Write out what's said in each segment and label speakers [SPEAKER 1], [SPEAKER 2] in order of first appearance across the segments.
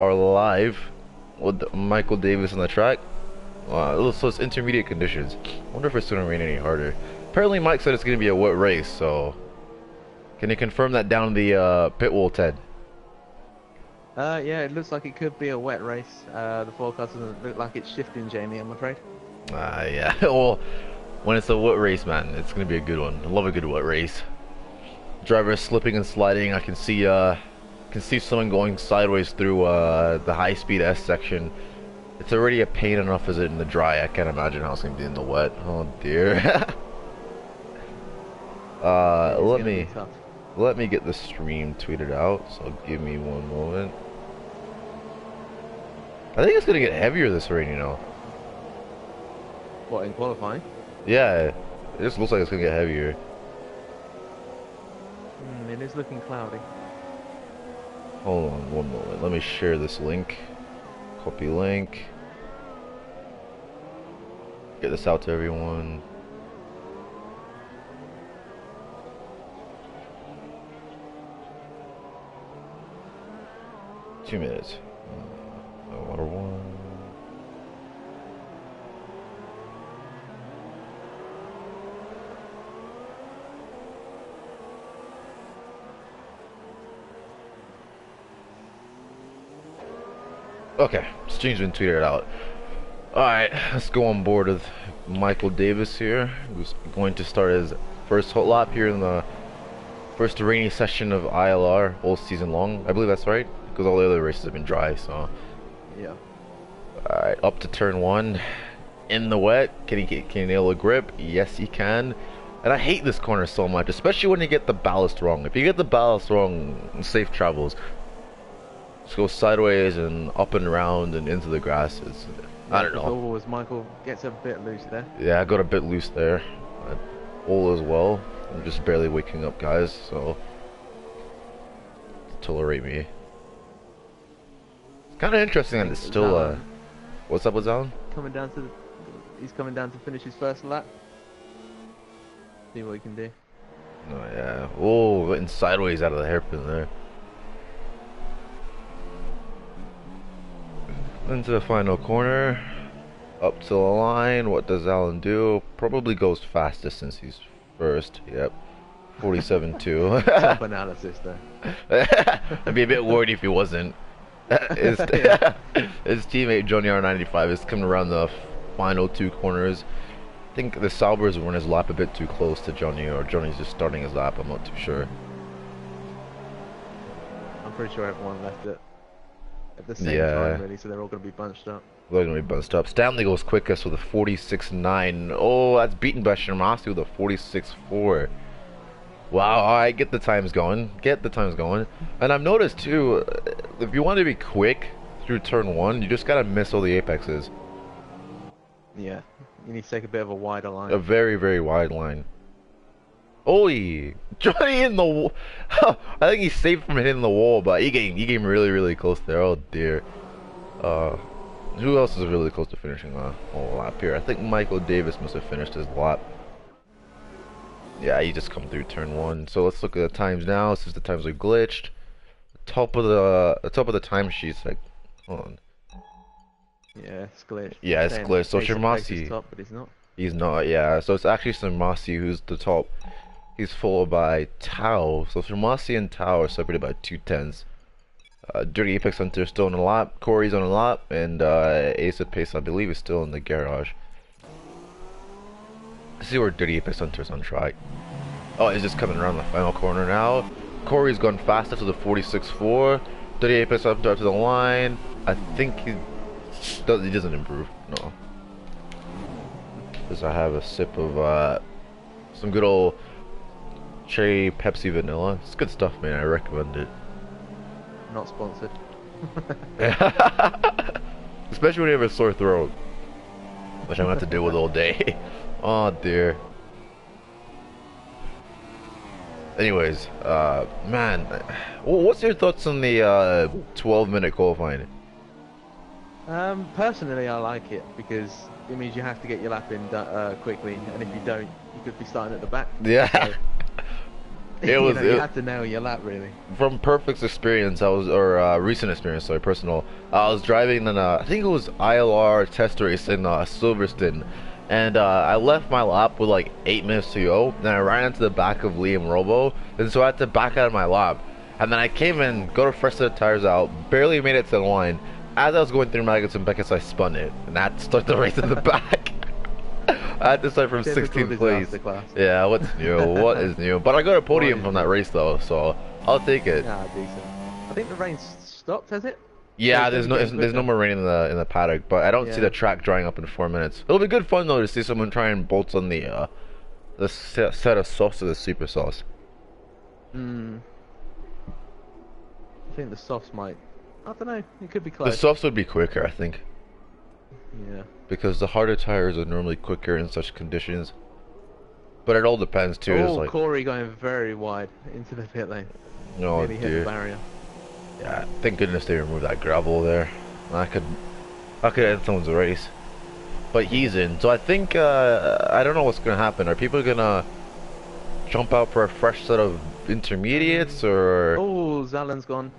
[SPEAKER 1] Are live with Michael Davis on the track. So it's intermediate conditions. I wonder if it's going to rain any harder. Apparently Mike said it's going to be a wet race, so can you confirm that down the pit wall, Ted?
[SPEAKER 2] Yeah, it looks like it could be a wet race. The forecast doesn't look like it's shifting, Jamie, I'm afraid.
[SPEAKER 1] Yeah. Well, when it's a wet race, man, it's going to be a good one. I love a good wet race. Drivers slipping and sliding. I can see someone going sideways through the high-speed S section. It's already a pain enough as it in the dry. I can't imagine how it's gonna be in the wet. Oh dear. Let me get the stream tweeted out. So give me one moment. I think it's gonna get heavier this rain, you know.
[SPEAKER 2] What, in qualifying?
[SPEAKER 1] Yeah, it just looks like it's gonna get heavier.
[SPEAKER 2] It is looking cloudy.
[SPEAKER 1] Hold on one moment. Let me share this link. Copy link. Get this out to everyone. Two minutes. ILR1. Okay, stream's been tweeted out. Alright, let's go on board with Michael Davis here, who's going to start his first hot lap here in the first rainy session of ILR all season long. I believe that's right, because all the other races have been dry, so.
[SPEAKER 2] Yeah.
[SPEAKER 1] Alright, up to turn one. In the wet, can he nail a grip? Yes, he can. And I hate this corner so much, especially when you get the ballast wrong. If you get the ballast wrong, safe travels. Just go sideways and up and around and into the grass. I don't know.
[SPEAKER 2] As Michael gets a bit loose there.
[SPEAKER 1] Yeah, I got a bit loose there. All as well. I'm just barely waking up, guys, so tolerate me. It's kind of interesting that it's still. What's up with Alan?
[SPEAKER 2] He's coming down to finish his first lap. See what he can do.
[SPEAKER 1] Oh yeah. Oh, getting sideways out of the hairpin there. Into the final corner, up to the line. What does Alan do? Probably goes fastest since he's first. Yep, 47.2.
[SPEAKER 2] Top analysis there.
[SPEAKER 1] I'd be a bit worried if he wasn't. His teammate Johnny R95 is coming around the final two corners. I think the Sauber's run his lap a bit too close to Johnny, or Johnny's just starting his lap. I'm not too sure.
[SPEAKER 2] I'm pretty sure everyone left it at the same time, really, so they're all going to be bunched up.
[SPEAKER 1] They're going to be bunched up. Stanley goes quickest with a 46.9. Oh, that's beaten by Shimasi with a 46.4. Wow, I get the times going. And I've noticed, too, if you want to be quick through turn one, you just got to miss all the apexes.
[SPEAKER 2] Yeah, you need to take a bit of a wider line.
[SPEAKER 1] A very, very wide line. Oi! Johnny in the wall. I think he's safe from hitting the wall, but he came really, really close there. Oh dear. Who else is really close to finishing a whole lap here? I think Michael Davis must have finished his lap. Yeah, he just come through turn one. So let's look at the times now, since the times are glitched. The top of the timesheet's like, hold on.
[SPEAKER 2] Yeah, it's glitched.
[SPEAKER 1] Yeah, it's glitched. So Shimasi,
[SPEAKER 2] top, but he's not.
[SPEAKER 1] He's not. Yeah. So it's actually Shimasi who's the top. He's followed by Tao. So Shimasi and Tao are separated by 2/10. Dirty Apex Hunter is still on the lap. Corey's on the lap, and Ace of Pace, I believe, is still in the garage. Let's see where Dirty Apex Hunter's on track. Oh, he's just coming around the final corner now. Corey's gone faster to the 46.4. Dirty Apex Hunter up to the line. I think he doesn't improve. No. Because I have a sip of some good old cherry Pepsi vanilla. It's good stuff, man. I recommend it.
[SPEAKER 2] Not sponsored.
[SPEAKER 1] Especially when you have a sore throat, which I'm gonna have to deal with all day. Oh dear. Anyways, man, what's your thoughts on the 12-minute qualifying?
[SPEAKER 2] Personally, I like it because it means you have to get your lap in quickly, and if you don't, you could be starting at the back.
[SPEAKER 1] Yeah.
[SPEAKER 2] So
[SPEAKER 1] It
[SPEAKER 2] You
[SPEAKER 1] was
[SPEAKER 2] know, you have to nail your lap really.
[SPEAKER 1] from perfect experience. I was or recent experience, sorry, personal. I was driving in I think it was ILR test race in Silverstone, and I left my lap with like 8 minutes to go. Then I ran into the back of Liam Robo, and so I had to back out of my lap. And then I came in, go to fresh set the tires out, barely made it to the line. As I was going through Maggots and Beckett's, I spun it, and I had to start the race in the back. I had to start from
[SPEAKER 2] Typical
[SPEAKER 1] 16th place.
[SPEAKER 2] disaster class.
[SPEAKER 1] Yeah, what's new? What is new? But I got a podium from that race though, so I'll take it.
[SPEAKER 2] Ah, decent. I think the rain stopped, has it?
[SPEAKER 1] Yeah,
[SPEAKER 2] Or
[SPEAKER 1] there's
[SPEAKER 2] it's
[SPEAKER 1] no
[SPEAKER 2] getting
[SPEAKER 1] there's no
[SPEAKER 2] quicker?
[SPEAKER 1] more rain in the paddock, but I don't see
[SPEAKER 2] Yeah.
[SPEAKER 1] the track drying up in 4 minutes. It'll be good fun though to see someone try and bolt on the set of sauce to the super sauce.
[SPEAKER 2] Hmm. I think the softs might. I don't know. It could be
[SPEAKER 1] The
[SPEAKER 2] close.
[SPEAKER 1] softs would be quicker, I think,
[SPEAKER 2] Yeah.
[SPEAKER 1] because the harder tires are normally quicker in such conditions. But it all depends too. It's
[SPEAKER 2] Oh,
[SPEAKER 1] like,
[SPEAKER 2] Corey going very wide into the pit lane.
[SPEAKER 1] oh
[SPEAKER 2] Nearly hit the
[SPEAKER 1] dear.
[SPEAKER 2] barrier.
[SPEAKER 1] Yeah, thank goodness they removed that gravel there. I could end someone's race. But he's in, so I think I don't know what's gonna happen. Are people gonna jump out for a fresh set of intermediates, or
[SPEAKER 2] Oh, Zalan's gone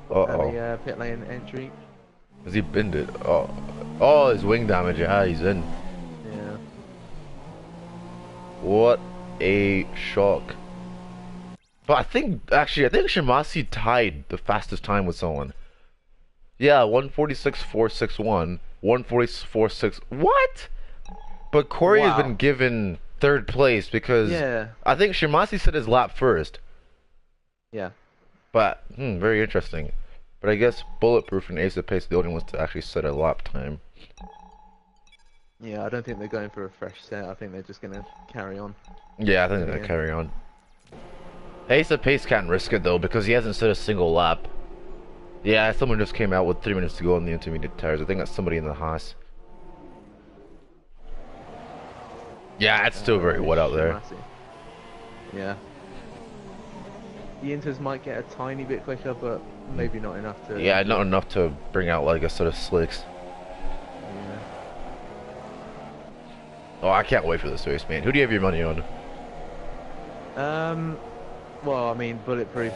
[SPEAKER 2] at
[SPEAKER 1] uh-oh,
[SPEAKER 2] the pit lane entry.
[SPEAKER 1] has he binned it? Oh, his wing damage. Yeah, he's in.
[SPEAKER 2] Yeah.
[SPEAKER 1] What a shock. But I think Shimasi tied the fastest time with someone. Yeah, 146.461, 144.6. What? But Corey has
[SPEAKER 2] Wow.
[SPEAKER 1] been given third place because
[SPEAKER 2] Yeah.
[SPEAKER 1] I think Shimasi set his lap first.
[SPEAKER 2] Yeah.
[SPEAKER 1] But very interesting. But I guess Bulletproof and Ace of Pace are the only ones to actually set a lap time.
[SPEAKER 2] Yeah, I don't think they're going for a fresh set. I think they're just going to carry on.
[SPEAKER 1] Yeah, I think they're gonna
[SPEAKER 2] Yeah.
[SPEAKER 1] carry on. Ace of Pace can't risk it though because he hasn't set a single lap. Yeah, someone just came out with 3 minutes to go on the intermediate tires. I think that's somebody in the Haas. Yeah, it's still very wet out there.
[SPEAKER 2] Shimasi. Yeah. The Inters might get a tiny bit quicker, but maybe not enough to.
[SPEAKER 1] Yeah, not enough to bring out like a set of slicks.
[SPEAKER 2] Yeah.
[SPEAKER 1] Oh, I can't wait for this race, man. Who do you have your money on?
[SPEAKER 2] Well, I mean, Bulletproof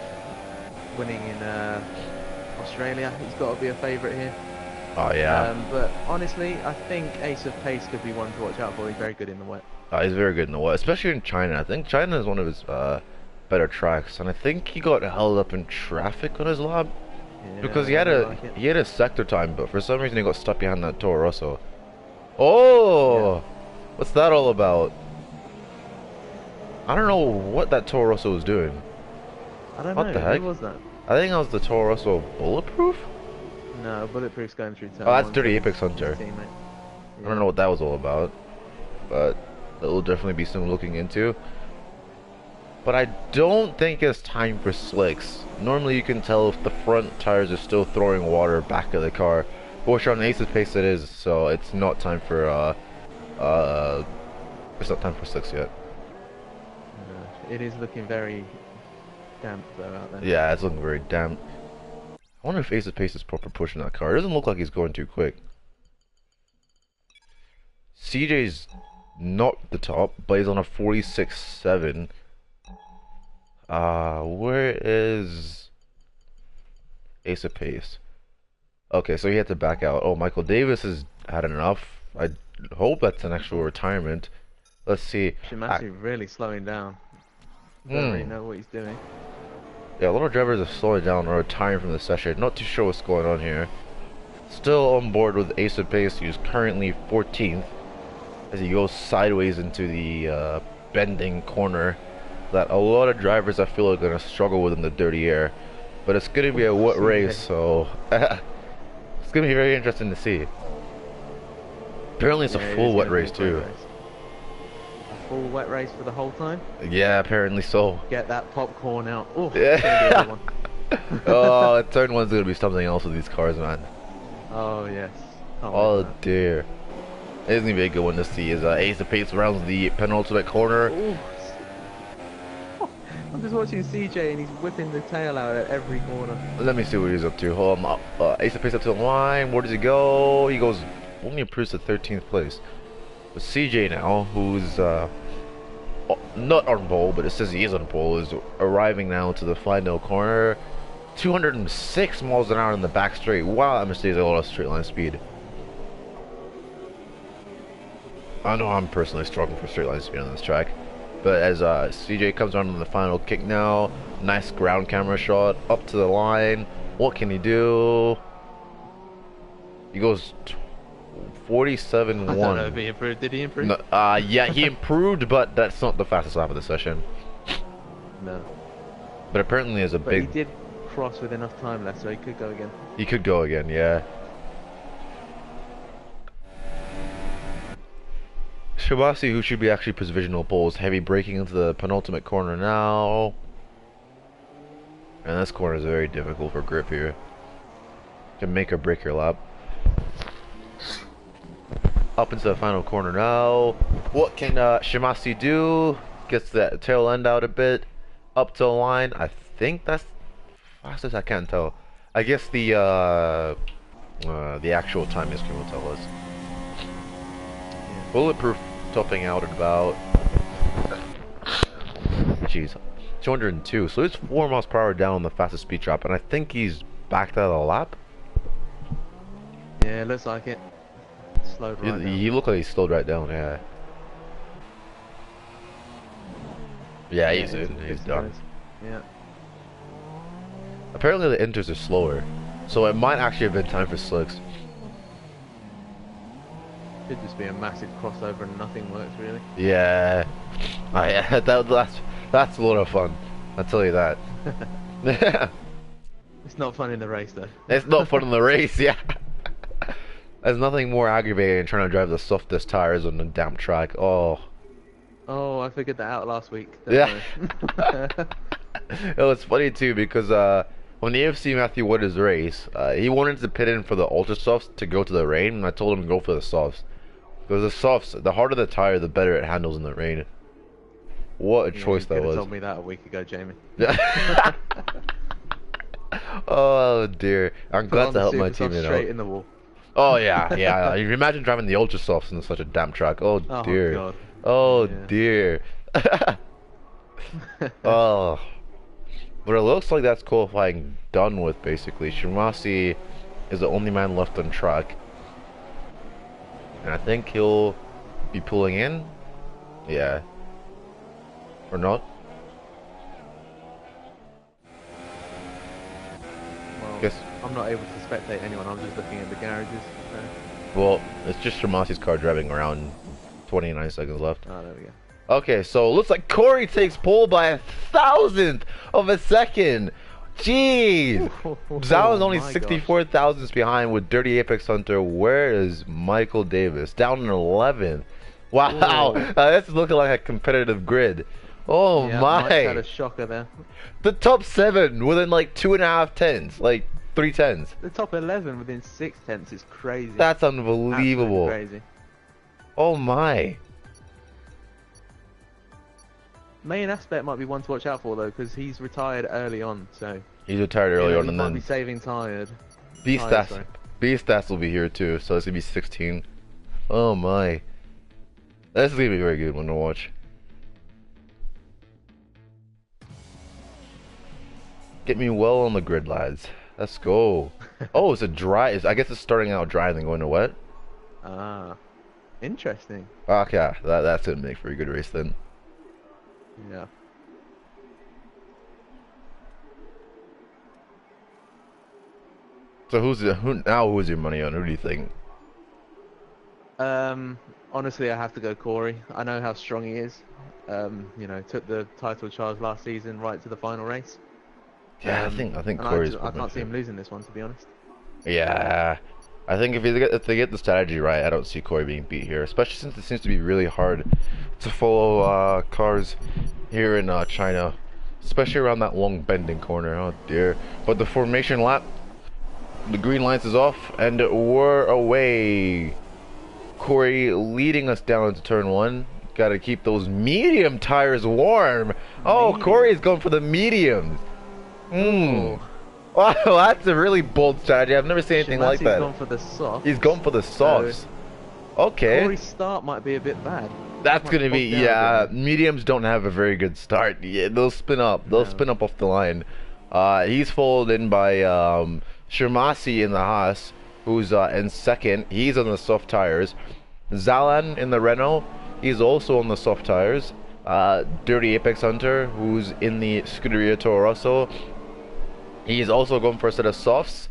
[SPEAKER 2] winning in Australia. He's got to be a favourite here.
[SPEAKER 1] Oh yeah,
[SPEAKER 2] But honestly, I think Ace of Pace could be one to watch out for. He's very good in the wet.
[SPEAKER 1] he's very good in the wet, especially in China. I think China is one of his better tracks, and I think he got held up in traffic on his lap
[SPEAKER 2] Yeah,
[SPEAKER 1] because
[SPEAKER 2] I really like it.
[SPEAKER 1] he had a sector time, but for some reason he got stuck behind that Toro Rosso. Oh,
[SPEAKER 2] Yeah.
[SPEAKER 1] what's that all about? I don't know what that Toro Rosso was doing.
[SPEAKER 2] I don't
[SPEAKER 1] What
[SPEAKER 2] know.
[SPEAKER 1] the heck?
[SPEAKER 2] Who was that?
[SPEAKER 1] I think that was the Toro Rosso Bulletproof.
[SPEAKER 2] No, Bulletproof's going through turn
[SPEAKER 1] Oh, that's
[SPEAKER 2] one,
[SPEAKER 1] Dirty
[SPEAKER 2] so
[SPEAKER 1] Apex
[SPEAKER 2] his
[SPEAKER 1] Hunter.
[SPEAKER 2] teammate.
[SPEAKER 1] I don't know what that was all about, but that will definitely be some looking into. But I don't think it's time for slicks. Normally you can tell if the front tires are still throwing water back at the car, which on Ace's pace it is, so it's not time for it's not time for slicks yet.
[SPEAKER 2] It is looking very damp though out there.
[SPEAKER 1] Yeah, it's looking very damp. I wonder if Ace's pace is proper pushing that car. It doesn't look like he's going too quick. CJ's not the top, but he's on a 46.7. Where is Ace of Pace? Okay, so he had to back out. Oh, Michael Davis has had enough. I hope that's an actual retirement. Let's see.
[SPEAKER 2] Shimasi really slowing down. Don't really know what he's doing.
[SPEAKER 1] Yeah, a lot of drivers are slowing down or retiring from the session. Not too sure what's going on here. Still on board with Ace of Pace, who's currently 14th as he goes sideways into the bending corner that a lot of drivers I feel are going to struggle with in the dirty air. But it's going to be a wet race, so it's going to be very interesting to see. Apparently it's
[SPEAKER 2] Yeah,
[SPEAKER 1] a
[SPEAKER 2] it
[SPEAKER 1] full
[SPEAKER 2] is
[SPEAKER 1] wet
[SPEAKER 2] gonna be
[SPEAKER 1] race
[SPEAKER 2] a
[SPEAKER 1] too.
[SPEAKER 2] great race. A full wet race for the whole time.
[SPEAKER 1] Yeah, apparently so.
[SPEAKER 2] Get that popcorn out. Oh,
[SPEAKER 1] Yeah.
[SPEAKER 2] one.
[SPEAKER 1] Oh, turn one's going to be something else with these cars, man.
[SPEAKER 2] Oh yes. Can't wait
[SPEAKER 1] Oh
[SPEAKER 2] for that.
[SPEAKER 1] dear. It's gonna be a good one to see as Ace of Pace rounds the penultimate corner.
[SPEAKER 2] Ooh. I'm just watching CJ and he's whipping the tail out at every corner.
[SPEAKER 1] Let me see what he's up to. Hold on. Ace of Pace up to the line. Where does he go? He goes only improves to 13th place. But CJ now, who's not on pole, but it says he is on pole, is arriving now to the final corner. 206 miles an hour in the back straight. Wow, that mistakes a lot of straight line speed. I know I'm personally struggling for straight line speed on this track. But as CJ comes on the final kick now, nice ground camera shot up to the line. What can he do? He goes 47.1.
[SPEAKER 2] I don't know if he improved. Did he improve?
[SPEAKER 1] No, yeah, he improved, but that's not the fastest lap of the session.
[SPEAKER 2] No.
[SPEAKER 1] But apparently, there's a
[SPEAKER 2] But
[SPEAKER 1] big.
[SPEAKER 2] he did cross with enough time left, so he could go again.
[SPEAKER 1] He could go again, yeah. Shibasi, who should be actually provisional poles, heavy braking into the penultimate corner now. And this corner is very difficult for grip here. Can make or break your lap. Up into the final corner now. What can Shimasi do? Gets that tail end out a bit. Up to the line. I think that's fastest. I can't tell. I guess the actual time history will tell us. Bulletproof topping out at about, jeez, 202. So it's 4 miles per hour down on the fastest speed drop, and I think he's backed out of the lap.
[SPEAKER 2] Yeah, looks like it. Slowed right down.
[SPEAKER 1] He looked like he slowed right down. Yeah. Yeah, he's in. He's done.
[SPEAKER 2] Yeah.
[SPEAKER 1] Apparently the inters are slower, so it might actually have been time for slicks.
[SPEAKER 2] Could just be a massive crossover and nothing works really.
[SPEAKER 1] Yeah. That's a lot of fun. I'll tell you that.
[SPEAKER 2] It's not fun in the race though.
[SPEAKER 1] It's not fun in the race, yeah. There's nothing more aggravating than trying to drive the softest tires on a damp track. Oh.
[SPEAKER 2] Oh, I figured that out last week.
[SPEAKER 1] Yeah. It was funny too because when the AFC Matthew won his race, he wanted to pit in for the ultra softs to go to the rain, and I told him to go for the softs. Because the softs, the harder the tire, the better it handles in the rain. What a choice that was. You could have
[SPEAKER 2] told me that a week ago, Jamie.
[SPEAKER 1] Oh dear. I'm glad to help my team
[SPEAKER 2] straight in the wall.
[SPEAKER 1] Oh yeah, yeah. You imagine driving the ultra softs in such a damp track. Oh dear.
[SPEAKER 2] God.
[SPEAKER 1] Oh
[SPEAKER 2] Yeah.
[SPEAKER 1] dear. Oh. But it looks like that's qualifying done with basically. Shimasi is the only man left on track. And I think he'll be pulling in. Yeah. Or not?
[SPEAKER 2] Well,
[SPEAKER 1] Guess.
[SPEAKER 2] I'm not able to spectate anyone, I'm just looking at the garages. So.
[SPEAKER 1] Well, it's just Shimasi's car driving around. 29 seconds left.
[SPEAKER 2] Oh, there we go.
[SPEAKER 1] Okay, so it looks like Corey takes pole by 1,000th of a second. Jeez. Zhao is only 64 thousandths behind with Dirty Apex Hunter. Where is Michael Davis? Down in 11th. Wow. This is looking like a competitive grid. Oh
[SPEAKER 2] yeah,
[SPEAKER 1] my.
[SPEAKER 2] Mike had a shocker there.
[SPEAKER 1] The top 7 within like 2.5 tenths. Like 3 tenths.
[SPEAKER 2] The top 11 within 6 tenths is crazy.
[SPEAKER 1] That's unbelievable.
[SPEAKER 2] Absolutely crazy.
[SPEAKER 1] Oh my.
[SPEAKER 2] Main Aspect might be one to watch out for though, because he's retired early on, so
[SPEAKER 1] He's retired early on,
[SPEAKER 2] he
[SPEAKER 1] and
[SPEAKER 2] might
[SPEAKER 1] then
[SPEAKER 2] be saving tires.
[SPEAKER 1] B stats will be here too, so it's gonna be 16. Oh my. This is gonna be a very good one to watch. Get me well on the grid, lads. Let's go. Oh, it's a dry. I guess it's starting out dry and then going to wet.
[SPEAKER 2] Ah, interesting.
[SPEAKER 1] Okay, that's gonna make for a good race then.
[SPEAKER 2] Yeah.
[SPEAKER 1] So who's your money on? Who do you think?
[SPEAKER 2] Honestly, I have to go Corey. I know how strong he is. You know, took the title charge last season right to the final race.
[SPEAKER 1] Yeah, I think Corey's.
[SPEAKER 2] I can't see him losing this one, to be honest.
[SPEAKER 1] Yeah, I think if they get the strategy right, I don't see Corey being beat here, especially since it seems to be really hard to follow cars here in China, especially around that long bending corner. Oh dear! But the formation lap, the green lights is off, and we're away. Corey leading us down into turn 1. Got to keep those medium tires warm. Oh, Corey's going for the mediums. Wow, that's a really bold strategy. I've never seen anything like that.
[SPEAKER 2] He's gone for the softs.
[SPEAKER 1] He's gone for the softs. Okay.
[SPEAKER 2] Corey's start might be a bit bad.
[SPEAKER 1] That's
[SPEAKER 2] Might
[SPEAKER 1] gonna
[SPEAKER 2] bog
[SPEAKER 1] be,
[SPEAKER 2] down a
[SPEAKER 1] yeah.
[SPEAKER 2] bit
[SPEAKER 1] Mediums don't have a very good start. Yeah, they'll spin up. They'll
[SPEAKER 2] there. No.
[SPEAKER 1] spin up off the line. He's followed in by Shirmasi in the Haas, who's in second. He's on the soft tires. Zalan in the Renault. He's also on the soft tires. Dirty Apex Hunter, who's in the Scuderia Toro Rosso. He's also going for a set of softs.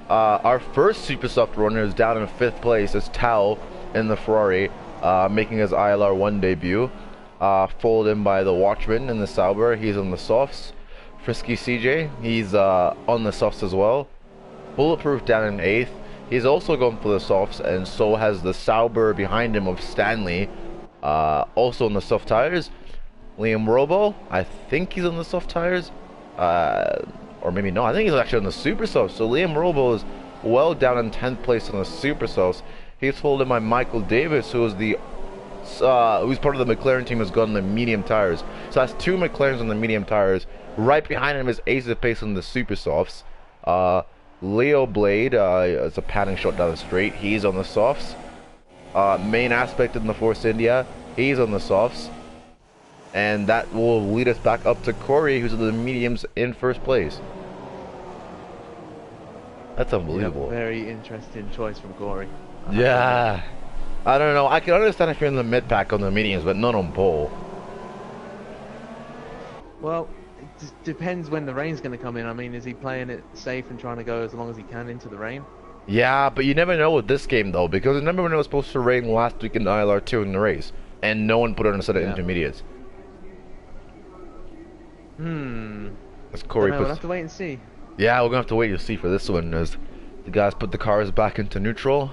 [SPEAKER 1] Our first super soft runner is down in 5th place. It's Tao in the Ferrari, making his ILR1 debut. Followed in by the Watchman in the Sauber. He's on the softs. Frisky CJ, he's on the softs as well. Bulletproof down in 8th. He's also going for the softs, and so has the Sauber behind him of Stanley, also on the soft tires. Liam Robo, I think he's on the soft tires. Or maybe no, I think he's actually on the super softs. So Liam Robo is well down in 10th place on the super softs. He's followed in by Michael Davis, who is who's part of the McLaren team, has gone on the medium tires. So that's 2 McLarens on the medium tires. Right behind him is Ace of Pace on the super softs. Leo Blade, it's a padding shot down the straight. He's on the softs. Main Aspect in the Force India, he's on the softs. And that will lead us back up to Corey, who's in the mediums in 1st place. That's unbelievable.
[SPEAKER 2] Yep, very interesting choice from Corey.
[SPEAKER 1] Yeah. I don't know. I can understand if you're in the mid pack on the mediums, but not on pole.
[SPEAKER 2] Well, it just depends when the rain's going to come in. I mean, is he playing it safe and trying to go as long as he can into the rain?
[SPEAKER 1] Yeah, but you never know with this game, though, because remember when it was supposed to rain last week in ILR2 in the race, and no one put on a set of intermediates. As Corey
[SPEAKER 2] We'll have to wait and see.
[SPEAKER 1] Yeah, we're gonna have to wait to see for this one as the guys put the cars back into neutral.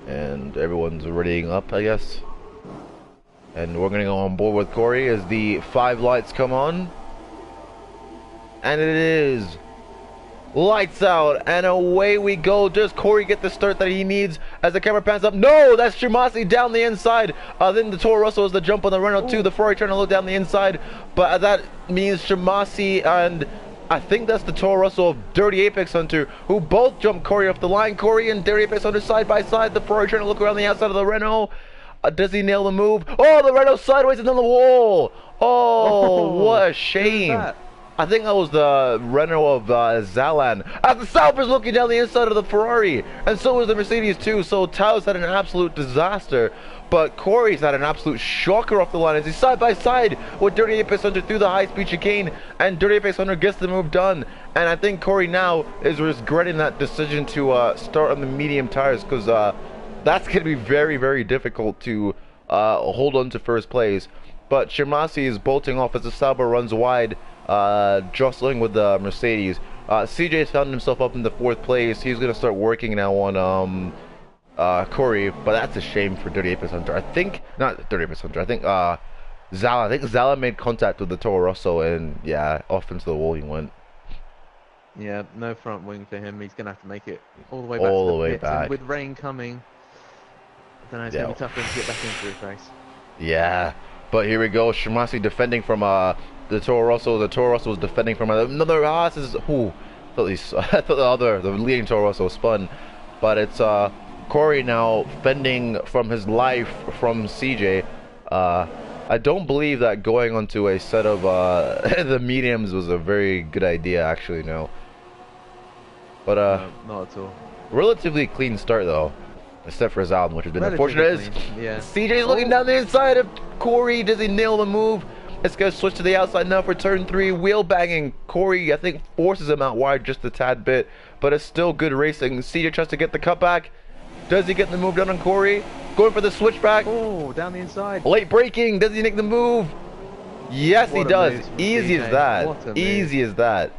[SPEAKER 1] And everyone's readying up, I guess. And we're gonna go on board with Corey as the 5 lights come on. And it is lights out, and away we go. Does Corey get the start that he needs as the camera pans up? No, that's Shimasi down the inside. Then the Toro Rosso is the jump on the Renault 2. The Ferrari trying to look down the inside, but that means Shimasi and I think that's the Toro Rosso of Dirty Apex Hunter, who both jump Corey off the line. Corey and Dirty Apex Hunter side by side. The Ferrari trying to look around the outside of the Renault. Does he nail the move? Oh, the Renault sideways and on the wall. Oh, what a shame. I think that was the Renault of Zalan. As the Sauber's looking down the inside of the Ferrari. And so is the Mercedes too. So Tao's had an absolute disaster. But Corey's had an absolute shocker off the line as he's side by side with Dirty Apex Hunter through the high-speed chicane. And Dirty Apex Hunter gets the move done. And I think Corey now is regretting that decision to start on the medium tires. Because that's going to be very, very difficult to hold on to 1st place. But Shimasi is bolting off as the Sauber runs wide, jostling with the Mercedes. CJ's found himself up in the 4th place. He's going to start working now on Corey, but that's a shame for Dirty Apex Hunter. I think, not Dirty Apex Hunter, I think Zala. I think Zala made contact with the Toro Rosso, and yeah, off into the wall he went.
[SPEAKER 2] Yeah, no front wing for him. He's going to have to make it all the way back
[SPEAKER 1] all
[SPEAKER 2] to
[SPEAKER 1] the way
[SPEAKER 2] pits.
[SPEAKER 1] back.
[SPEAKER 2] And with rain coming, I don't know, it's going to be tough for him to get back into this race.
[SPEAKER 1] Yeah, but here we go. Shimasi defending from the Toro Rosso. The Toro Rosso was defending from another Haas. I thought the leading Toro Rosso spun, but it's Corey now fending from his life from CJ. I don't believe that going onto a set of the mediums was a very good idea, actually, no. But
[SPEAKER 2] no, not at all.
[SPEAKER 1] Relatively clean start though, except for his album, which has been unfortunate.
[SPEAKER 2] Yeah.
[SPEAKER 1] CJ's looking down the inside of Corey. Does he nail the move? It's gonna switch to the outside now for turn 3. Wheel banging. Corey, I think, forces him out wide just a tad bit, but it's still good racing. CJ tries to get the cutback. Does he get the move done on Corey? Going for the switchback.
[SPEAKER 2] Oh, down the inside.
[SPEAKER 1] Late braking. Does he make the move? Yes, he does. Easy as that. Easy as that.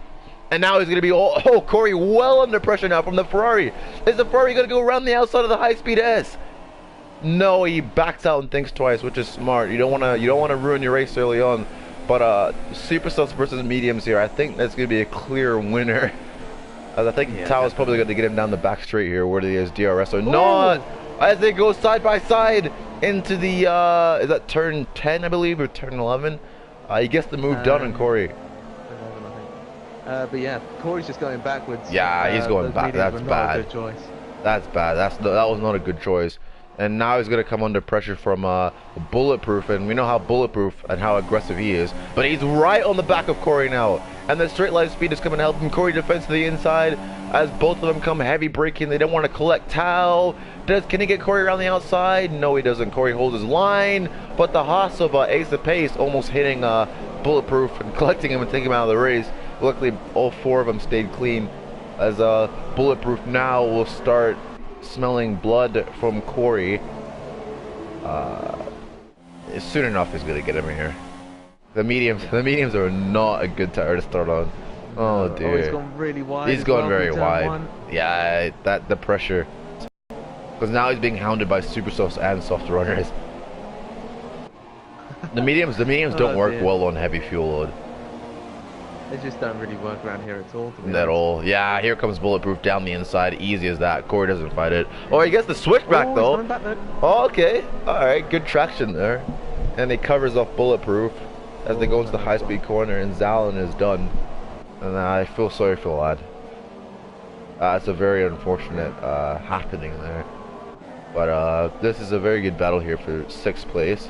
[SPEAKER 1] And now he's going to be, oh, Corey well under pressure now from the Ferrari. Is the Ferrari going to go around the outside of the high-speed S? No, he backs out and thinks twice, which is smart. You don't want to ruin your race early on. But super softs versus mediums here. I think that's going to be a clear winner. I think Tao's probably going to get him down the back straight here where he is DRS. So not as they go side by side into the is that turn 10, I believe, or turn 11. He gets the move done on Corey.
[SPEAKER 2] 11, I think. But yeah, Corey's just going backwards.
[SPEAKER 1] Yeah, he's going back. That's bad.
[SPEAKER 2] Good choice.
[SPEAKER 1] That's bad. That was not a good choice. And now he's going to come under pressure from Bulletproof, and we know how Bulletproof and how aggressive he is. But he's right on the back of Corey now. And the straight line speed is coming to help him. Corey defends to the inside as both of them come heavy braking. They don't want to collect Tao. Can he get Corey around the outside? No, he doesn't. Corey holds his line. But the Haas of Ace of Pace almost hitting Bulletproof and collecting him and taking him out of the race. Luckily, all four of them stayed clean, as Bulletproof now will start smelling blood from Corey. Soon enough he's gonna get him in here. The mediums are not a good tire to start on. Oh dear.
[SPEAKER 2] Oh, he's gone really wide.
[SPEAKER 1] He's gone very wide. Yeah, the pressure. Because now he's being hounded by super softs and soft runners. The mediums don't work well on heavy fuel load.
[SPEAKER 2] They just don't really work around here at all.
[SPEAKER 1] At all. Yeah, here comes Bulletproof down the inside. Easy as that. Corey doesn't fight it. Oh, he gets the switchback though. Oh, okay. Alright, good traction there. And he covers off Bulletproof as they go into the high-speed corner, and Zalin is done. And I feel sorry for the lad. It's a very unfortunate happening there. But this is a very good battle here for 6th place.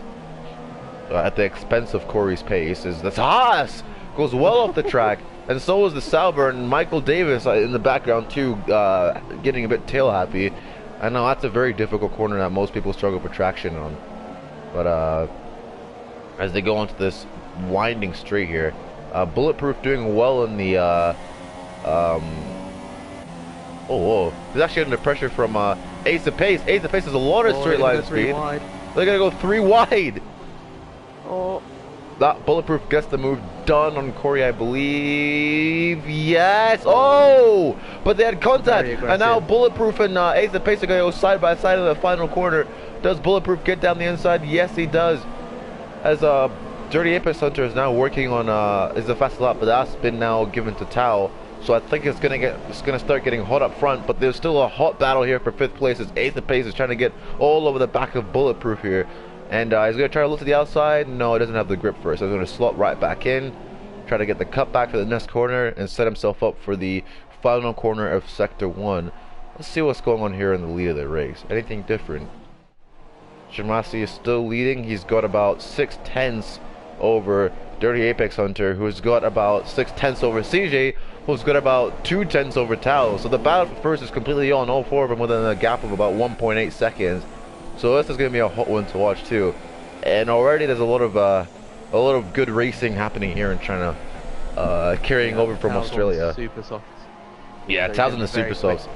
[SPEAKER 1] At the expense of Corey's pace is the Haas! Goes well off the track, and so is the Sauber, and Michael Davis in the background too, getting a bit tail happy. I know that's a very difficult corner that most people struggle for traction on. But as they go onto this winding straight here, Bulletproof doing well in the oh whoa, he's actually under pressure from Ace of Pace. Ace of Pace has a lot of straight line speed. They're gonna go 3 wide. Oh, that Bulletproof gets the move done on Corey, I believe. Yes. Oh, but they had contact, and now Bulletproof and Ace of Pace are going to go side by side in the final corner. Does Bulletproof get down the inside? Yes, he does. As Dirty Apex Hunter is now working on is the fastest lap, but that's been now given to Tao. So I think it's gonna start getting hot up front. But there's still a hot battle here for 5th place. As Ace of Pace is trying to get all over the back of Bulletproof here. And he's going to try to look to the outside. No, he doesn't have the grip for it. So he's going to slot right back in. Try to get the cut back for the next corner. And set himself up for the final corner of Sector 1. Let's see what's going on here in the lead of the race. Anything different? Shimasi is still leading. He's got about 6/10 over Dirty Apex Hunter, who's got about 6/10 over CJ, who's got about 2/10 over Tao. So the battle for first is completely on. All four of them within a gap of about 1.8 seconds. So this is going to be a hot one to watch too, and already there's a lot of good racing happening here in China, carrying over from Australia.
[SPEAKER 2] Super softs.
[SPEAKER 1] Yeah, Tao's in the super softs,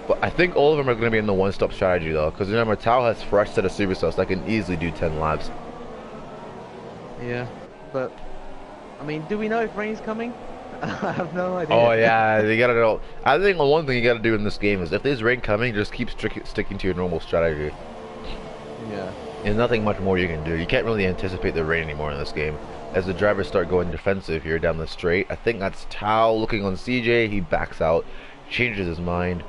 [SPEAKER 1] but I think all of them are going to be in the one-stop strategy though, because remember Tao has fresh set of super softs that can easily do 10 laps.
[SPEAKER 2] Yeah, but I mean, do we know if rain's coming? I have no idea.
[SPEAKER 1] Oh yeah, you gotta know. I think the one thing you gotta do in this game is if there's rain coming, just keep sticking to your normal strategy.
[SPEAKER 2] Yeah.
[SPEAKER 1] There's nothing much more you can do. You can't really anticipate the rain anymore in this game. As the drivers start going defensive here down the straight, I think that's Tao looking on CJ. He backs out, changes his mind,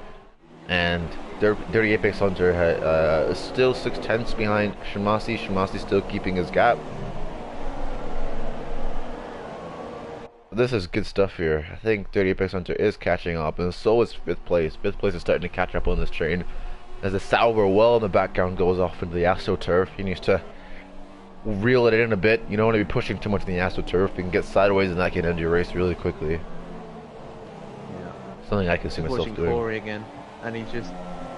[SPEAKER 1] and Dirty Apex Hunter is still 6/10 behind Shimasi. Shimasi still keeping his gap. This is good stuff here. I think Dirty Apex Hunter is catching up, and so is 5th place. 5th place is starting to catch up on this train. As the Sauber well in the background goes off into the AstroTurf, he needs to reel it in a bit. You don't want to be pushing too much in the AstroTurf. You can get sideways and that can end your race really quickly.
[SPEAKER 2] Yeah.
[SPEAKER 1] Something I can see myself doing.
[SPEAKER 2] Corey again, and he's just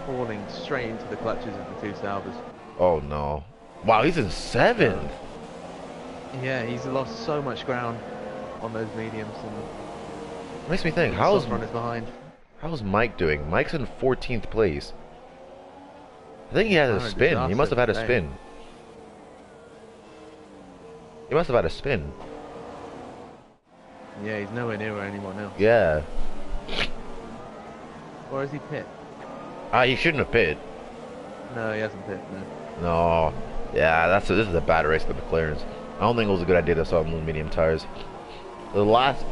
[SPEAKER 2] falling straight into the clutches of the 2 Saubers.
[SPEAKER 1] Oh no! Wow, he's in 7th.
[SPEAKER 2] Yeah, he's lost so much ground on those mediums, and
[SPEAKER 1] makes me think, how's Mike doing? Mike's in 14th place. I think he had a spin. He must have had a spin. He must have had a spin.
[SPEAKER 2] Yeah, he's nowhere near anyone else.
[SPEAKER 1] Yeah.
[SPEAKER 2] Or is he pit?
[SPEAKER 1] He shouldn't have pit.
[SPEAKER 2] No, he hasn't pit, no.
[SPEAKER 1] No. Yeah, this is a bad race for the McLarens. I don't think it was a good idea to start on medium tires. The last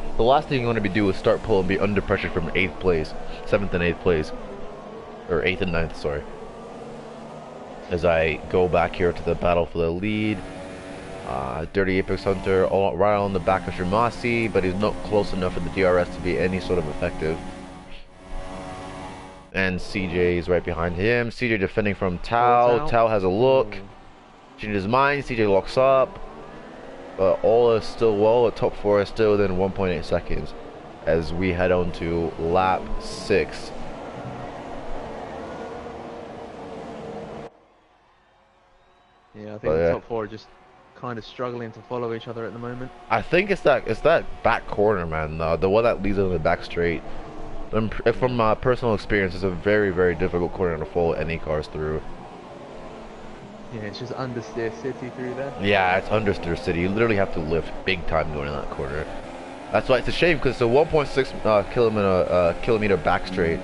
[SPEAKER 1] thing you want to be do is start pull and be under pressure from 8th place, 7th and 8th place, or 8th and 9th, sorry. As I go back here to the battle for the lead, Dirty Apex Hunter right on the back of Shimasi, but he's not close enough for the DRS to be any sort of effective. And CJ is right behind him. CJ defending from
[SPEAKER 2] Shorts
[SPEAKER 1] Tao.
[SPEAKER 2] out.
[SPEAKER 1] Tao has a look.
[SPEAKER 2] Ooh.
[SPEAKER 1] Changes his mind. CJ locks up. But all is still well. The top 4 is still within 1.8 seconds as we head on to lap 6.
[SPEAKER 2] Yeah, I think the top 4 are just kind of struggling to follow each other at the moment.
[SPEAKER 1] I think it's that back corner, man. The one that leads into the back straight. From personal experience, it's a very, very difficult corner to follow any cars through.
[SPEAKER 2] Yeah, it's just understeer city through there.
[SPEAKER 1] Yeah, it's understeer city. You literally have to lift big time going in that corner. That's why it's a shame because it's a 1.6 kilometer back straight.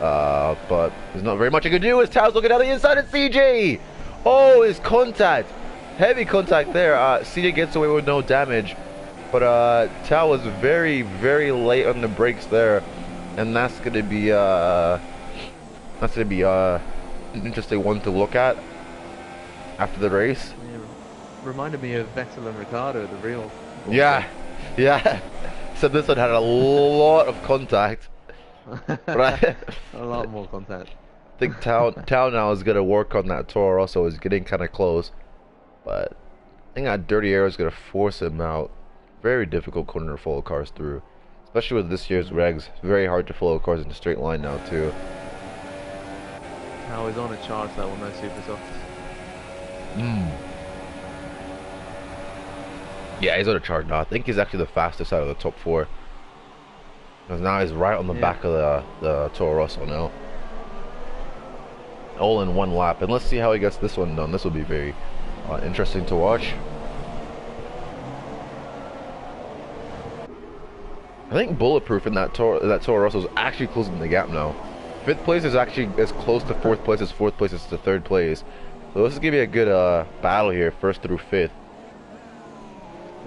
[SPEAKER 1] But there's not very much you can do as Tao's looking down the inside of CJ. Oh, his contact. Heavy contact there. CJ gets away with no damage. But Tao was very, very late on the brakes there. And that's gonna be an interesting one to look at after the race.
[SPEAKER 2] Yeah, reminded me of Vettel and Ricardo, the real.
[SPEAKER 1] Yeah, yeah. So this one had a lot of contact. Right.
[SPEAKER 2] A lot more contact.
[SPEAKER 1] I think Tao now is gonna work on that Toro Rosso. Is getting kind of close, but I think that dirty air is gonna force him out. Very difficult corner to follow cars through. Especially with this year's regs, very hard to follow cars in a straight line now too.
[SPEAKER 2] Tao is on a charge though with no super softs.
[SPEAKER 1] Yeah, he's on a charge now. I think he's actually the fastest out of the top 4. Because now he's right on the back of the Toro Rosso now. All in one lap. And let's see how he gets this one done. This will be very interesting to watch. I think Bulletproof in that Toro Rosso is actually closing the gap now. 5th place is actually as close to 4th place as 4th place is to 3rd place. So this is going to be a good battle here, 1st through 5th.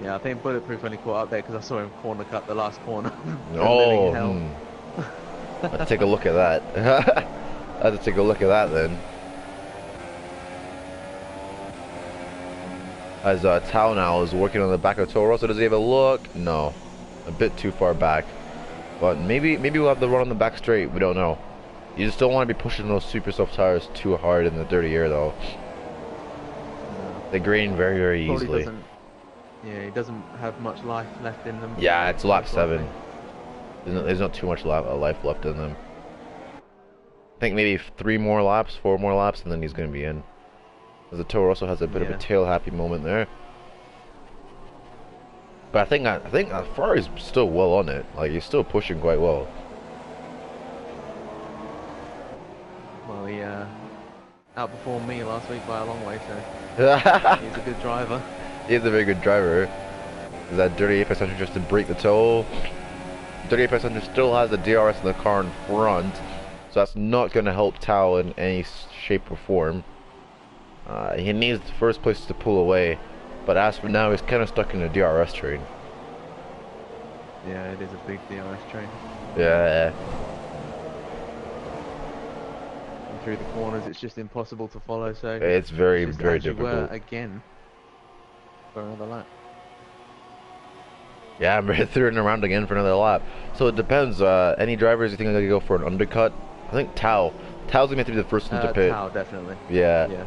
[SPEAKER 2] Yeah, I think Bulletproof only caught up there because I saw him corner cut the last corner.
[SPEAKER 1] Oh, let's take a look at that. Let's take a look at that then. As Tao now is working on the back of Toro Rosso, does he have a look? No. A bit too far back, but maybe we'll have the run on the back straight. We don't know. You just don't want to be pushing those super soft tires too hard in the dirty air, though. They grain very, very easily.
[SPEAKER 2] Yeah, he doesn't have much life left in them.
[SPEAKER 1] Yeah, it's lap 7. There's not too much life left in them. I think maybe 3 more laps, 4 more laps, and then he's going to be in. As the Toro Rosso has a bit of a tail happy moment there. But I think Ferrari's still well on it. Like, he's still pushing quite well.
[SPEAKER 2] Well, he outperformed me last week by a long way, so he's a good driver.
[SPEAKER 1] He's a very good driver. That dirty 8% just to break the toe. Dirty 8% still has the DRS in the car in front, so that's not going to help Tao in any shape or form. He needs the first place to pull away. But as for now, he's kind of stuck in a DRS train.
[SPEAKER 2] Yeah, it is a big DRS train.
[SPEAKER 1] Yeah.
[SPEAKER 2] And through the corners, it's just impossible to follow. So
[SPEAKER 1] it's very, very difficult.
[SPEAKER 2] Again, for another lap.
[SPEAKER 1] Yeah, I'm throwing around again for another lap. So it depends. Any drivers you think are gonna go for an undercut? I think Tao. Tao's gonna have to be the first one to pit.
[SPEAKER 2] Tao, definitely.
[SPEAKER 1] Yeah.
[SPEAKER 2] Yeah.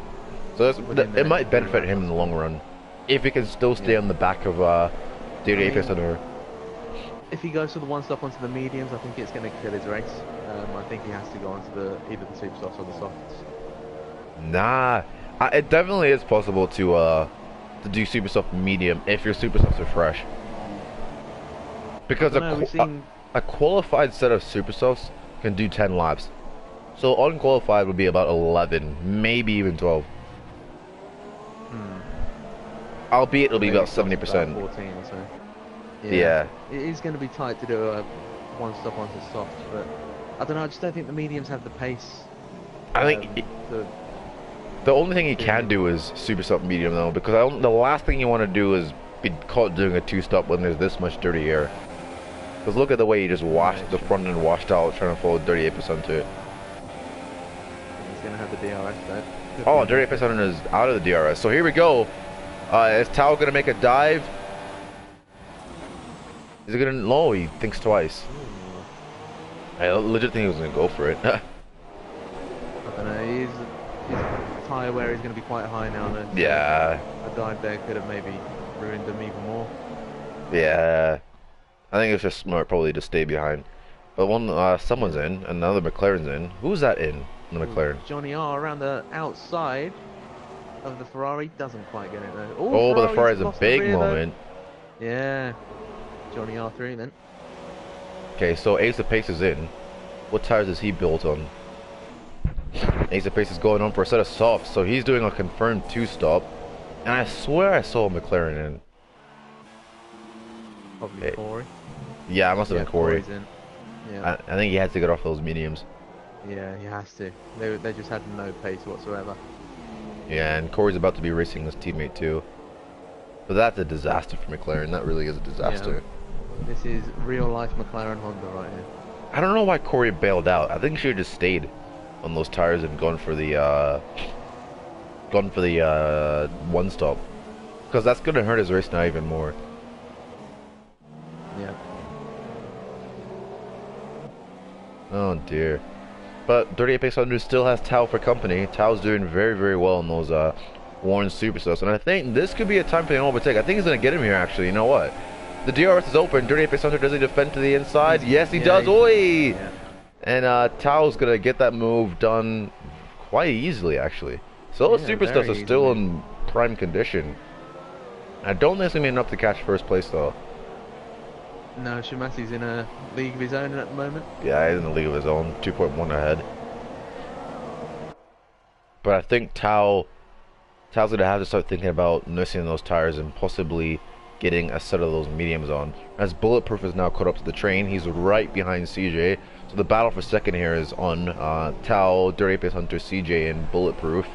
[SPEAKER 1] So it might benefit him in the long run. If he can still stay on the back of the 8% or...
[SPEAKER 2] If he goes to the one stop onto the mediums, I think it's going to kill his race. I think he has to go onto either the super softs or the softs.
[SPEAKER 1] Nah, it definitely is possible to do super soft medium if your super softs are fresh. Because a qualified set of super softs can do 10 laps. So unqualified would be about 11, maybe even 12. Albeit it'll be about 70%.
[SPEAKER 2] 14 or so.
[SPEAKER 1] Yeah.
[SPEAKER 2] It is going to be tight to do a one stop onto soft, but I don't know. I just don't think the mediums have the pace.
[SPEAKER 1] I think the only thing you can do is super soft medium though, because the last thing you want to do is be caught doing a 2-stop when there's this much dirty air. Because look at the way he just washed the front end washed out trying to follow 38% to it.
[SPEAKER 2] He's going to have the DRS though.
[SPEAKER 1] Oh, 38% is out of the DRS. So here we go. Is Tao gonna make a dive? Is he gonna? No, he thinks twice. I legit think he was gonna go for it.
[SPEAKER 2] And his tyre wear is going to be quite high now, though. So
[SPEAKER 1] Yeah,
[SPEAKER 2] a dive there could have maybe ruined them even more.
[SPEAKER 1] yeah. I think it's just smart probably to stay behind. But someone's in, another McLaren's in. Who's that in the
[SPEAKER 2] Ooh,
[SPEAKER 1] McLaren?
[SPEAKER 2] Johnny R around the outside of the Ferrari, doesn't quite get it though. Oh,
[SPEAKER 1] Oh, but the
[SPEAKER 2] Ferrari's
[SPEAKER 1] Ferrari's a
[SPEAKER 2] lost the
[SPEAKER 1] big
[SPEAKER 2] rear though.
[SPEAKER 1] moment.
[SPEAKER 2] Yeah, Johnny R3 then.
[SPEAKER 1] Okay, so Ace of Pace is in. What tires is he built on? Ace of Pace is going on for a set of softs, so he's doing a confirmed 2-stop. And I swear I saw McLaren in.
[SPEAKER 2] Probably Corey.
[SPEAKER 1] Yeah, it must have been Corey.
[SPEAKER 2] Corey's in. Yeah.
[SPEAKER 1] I think he had to get off those mediums.
[SPEAKER 2] Yeah, he has to. They just had no pace whatsoever.
[SPEAKER 1] Yeah, and Corey's about to be racing his teammate too. But that's a disaster for McLaren. That really is a disaster.
[SPEAKER 2] Yeah. This is real life McLaren Honda right here.
[SPEAKER 1] I don't know why Corey bailed out. I think he should have just stayed on those tires and gone for the one stop, because that's gonna hurt his race now even more.
[SPEAKER 2] Yeah.
[SPEAKER 1] Oh dear. But 38 Pace Under still has Tao for company. Tao's doing very, very well in those Warren Superstars, and I think this could be a time for the overtake. I think he's gonna get him here actually. You know what? The DRS is open. 38 Pace Under, does he defend to the inside? Yes, he does. Oi!
[SPEAKER 2] Yeah.
[SPEAKER 1] And Tao's gonna get that move done quite easily actually. So those Superstars are still in prime condition. I don't think it's gonna be enough to catch first place though.
[SPEAKER 2] No, Shimasi's in a league of his own at the moment.
[SPEAKER 1] Yeah, he's in a league of his own, 2.1 ahead. But I think Tao's gonna have to start thinking about nursing those tires and possibly getting a set of those mediums on. As Bulletproof is now caught up to the train, he's right behind CJ. So the battle for second here is on Tao, Dirty Pace Hunter, CJ, and Bulletproof.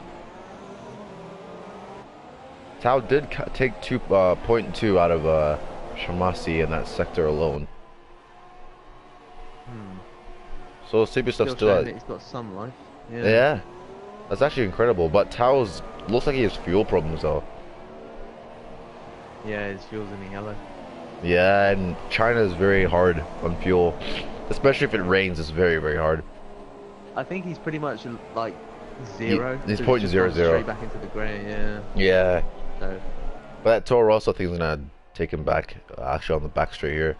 [SPEAKER 1] Tao did take 2.2 out of Shamasi in that sector alone. So Superstuff still has...
[SPEAKER 2] He's got some life.
[SPEAKER 1] Yeah, that's actually incredible. But Tao's looks like he has fuel problems though.
[SPEAKER 2] Yeah, his fuel's in the yellow.
[SPEAKER 1] Yeah, and China is very hard on fuel, especially if it rains. It's very, very hard.
[SPEAKER 2] I think he's pretty much like zero.
[SPEAKER 1] He's
[SPEAKER 2] so
[SPEAKER 1] point
[SPEAKER 2] just
[SPEAKER 1] zero
[SPEAKER 2] gone
[SPEAKER 1] zero.
[SPEAKER 2] Straight back into the grey. Yeah.
[SPEAKER 1] Yeah.
[SPEAKER 2] So.
[SPEAKER 1] But that Toro Rosso thing is gonna take him back, actually on the back straight here.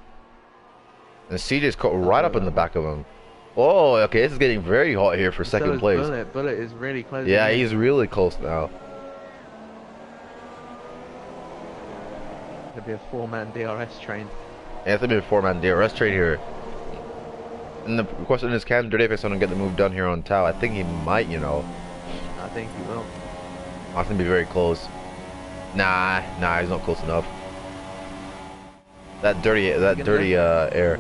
[SPEAKER 1] And CJ's caught right up in the back of him. Oh, okay, this is getting very hot here for second place.
[SPEAKER 2] Bullet is really close.
[SPEAKER 1] Yeah, he's really close now.
[SPEAKER 2] It'll be a 4-man DRS train.
[SPEAKER 1] Yeah, it's gonna be a 4-man DRS train here. And the question is, can Dirty Face get the move done here on Tao? I think he might, you know.
[SPEAKER 2] I think he will.
[SPEAKER 1] That's gonna be very close. Nah, he's not close enough. That dirty air.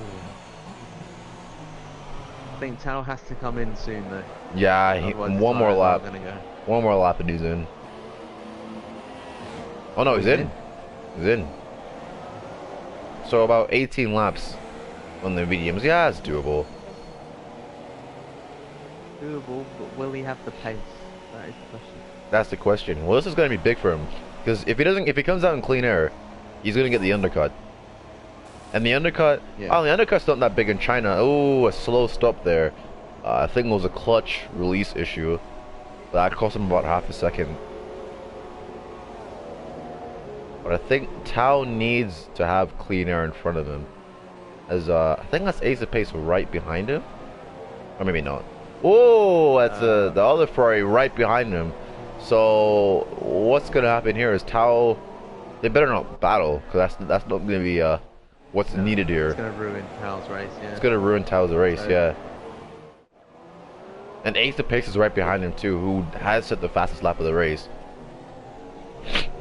[SPEAKER 2] I think Tao has to come in soon though.
[SPEAKER 1] Yeah, one more lap. One more lap and he's in. Oh no, he's in. He's in. So about 18 laps on the mediums. Yeah, it's doable.
[SPEAKER 2] Doable, but will he have the pace? That is the question.
[SPEAKER 1] That's the question. Well, this is going to be big for him, because if he comes out in clean air, he's going to get the undercut. And the undercut, oh, the undercut's not that big in China. Oh, a slow stop there. I think it was a clutch release issue. That cost him about half a second. But I think Tao needs to have clean air in front of him. As I think that's Ace of Pace right behind him. Or maybe not. Oh, that's the other Ferrari right behind him. So what's gonna happen here is Tao, they better not battle, because that's not gonna be what's needed here.
[SPEAKER 2] It's gonna ruin Tao's race, yeah.
[SPEAKER 1] It's gonna ruin Tao's race, yeah. And Ace of Pace is right behind him too, who has set the fastest lap of the race.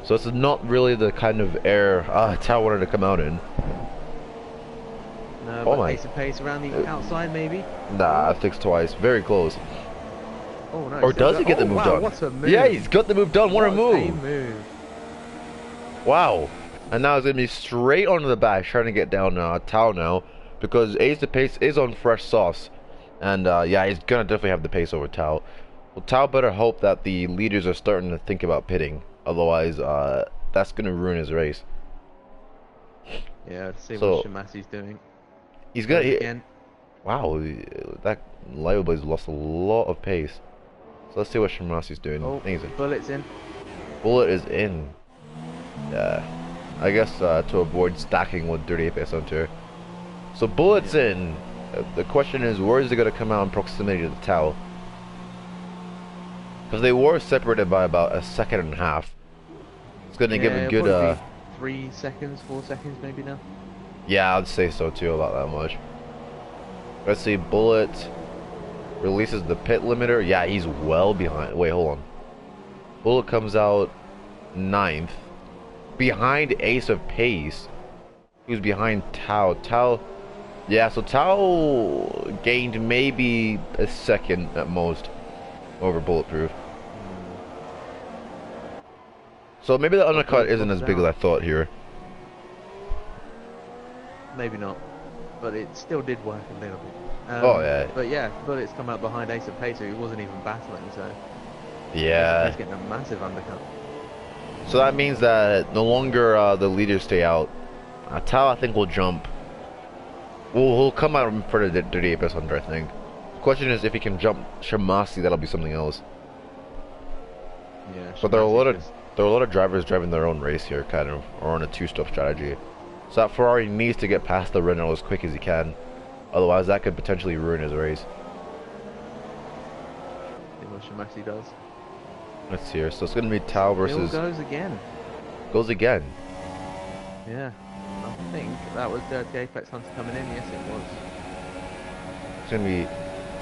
[SPEAKER 1] So this is not really the kind of air Tao wanted to come out in.
[SPEAKER 2] No, but Ace of Pace around the outside maybe?
[SPEAKER 1] Nah, thinks twice. Very close.
[SPEAKER 2] Oh no.
[SPEAKER 1] Or does he get the move done?
[SPEAKER 2] What a move.
[SPEAKER 1] Yeah, he's got the move done. What a move.
[SPEAKER 2] move.
[SPEAKER 1] Wow. And now he's going to be straight onto the back, trying to get down Tao now, because Ace of Pace is on fresh sauce. And yeah, he's going to definitely have the pace over Tao. Well, Tao better hope that the leaders are starting to think about pitting. Otherwise, that's going to ruin his race.
[SPEAKER 2] Yeah, let's see what Shimasi's doing.
[SPEAKER 1] He's going to... Wow, that Lyle Blaze lost a lot of pace. So let's see what Shimasi's doing.
[SPEAKER 2] Oh,
[SPEAKER 1] I think he's in.
[SPEAKER 2] Bullet's in.
[SPEAKER 1] Bullet is in. Yeah. I guess to avoid stacking with Dirty Apex Hunter. So Bullet's in. The question is, where is it going to come out in proximity to the Tau? Because they were separated by about a second and a half. It's going to give a good...
[SPEAKER 2] 3 seconds, 4 seconds maybe now.
[SPEAKER 1] Yeah, I'd say so too, about that much. Let's see, Bullet releases the pit limiter. Yeah, he's well behind. Wait, hold on. Bullet comes out 9th. Behind Ace of Pace. Who's behind Tau. Tau... Yeah, so Tau gained maybe a second at most over Bulletproof. So maybe the undercut isn't as big as I thought here.
[SPEAKER 2] Maybe not, but it still did work a little bit.
[SPEAKER 1] Oh yeah.
[SPEAKER 2] But yeah, Bullet's come out behind Ace of Pacer, who wasn't even battling, so
[SPEAKER 1] yeah.
[SPEAKER 2] he's getting a massive undercut.
[SPEAKER 1] So that means that no longer the leaders stay out. Tau, I think, will jump. Well, he'll come out for the Dirty Apex Hunter, I think. The question is if he can jump Shimasi, that'll be something else.
[SPEAKER 2] Yeah.
[SPEAKER 1] But there are a lot of drivers driving their own race here, kind of, or on a two-stop strategy. So that Ferrari needs to get past the Renault as quick as he can. Otherwise, that could potentially ruin his race.
[SPEAKER 2] See what Shimasi does.
[SPEAKER 1] Let's see here. So it's going to be Tau versus...
[SPEAKER 2] Still goes again.
[SPEAKER 1] Goes again.
[SPEAKER 2] Yeah. I think that was Dirty Apex Hunter coming in. Yes, it was.
[SPEAKER 1] It's going to be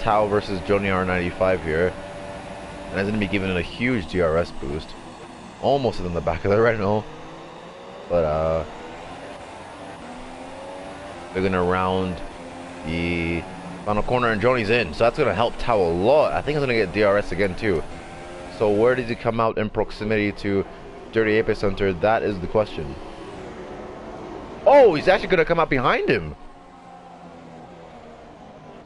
[SPEAKER 1] Tau versus Johnny R95 here. And it's going to be giving it a huge DRS boost. Almost in the back of the Renault. But, they're going to round the final corner and Johnny's in. So that's going to help Tau a lot. I think he's going to get DRS again too. So where did he come out in proximity to Dirty Apex Hunter? That is the question. Oh, he's actually going to come out behind him.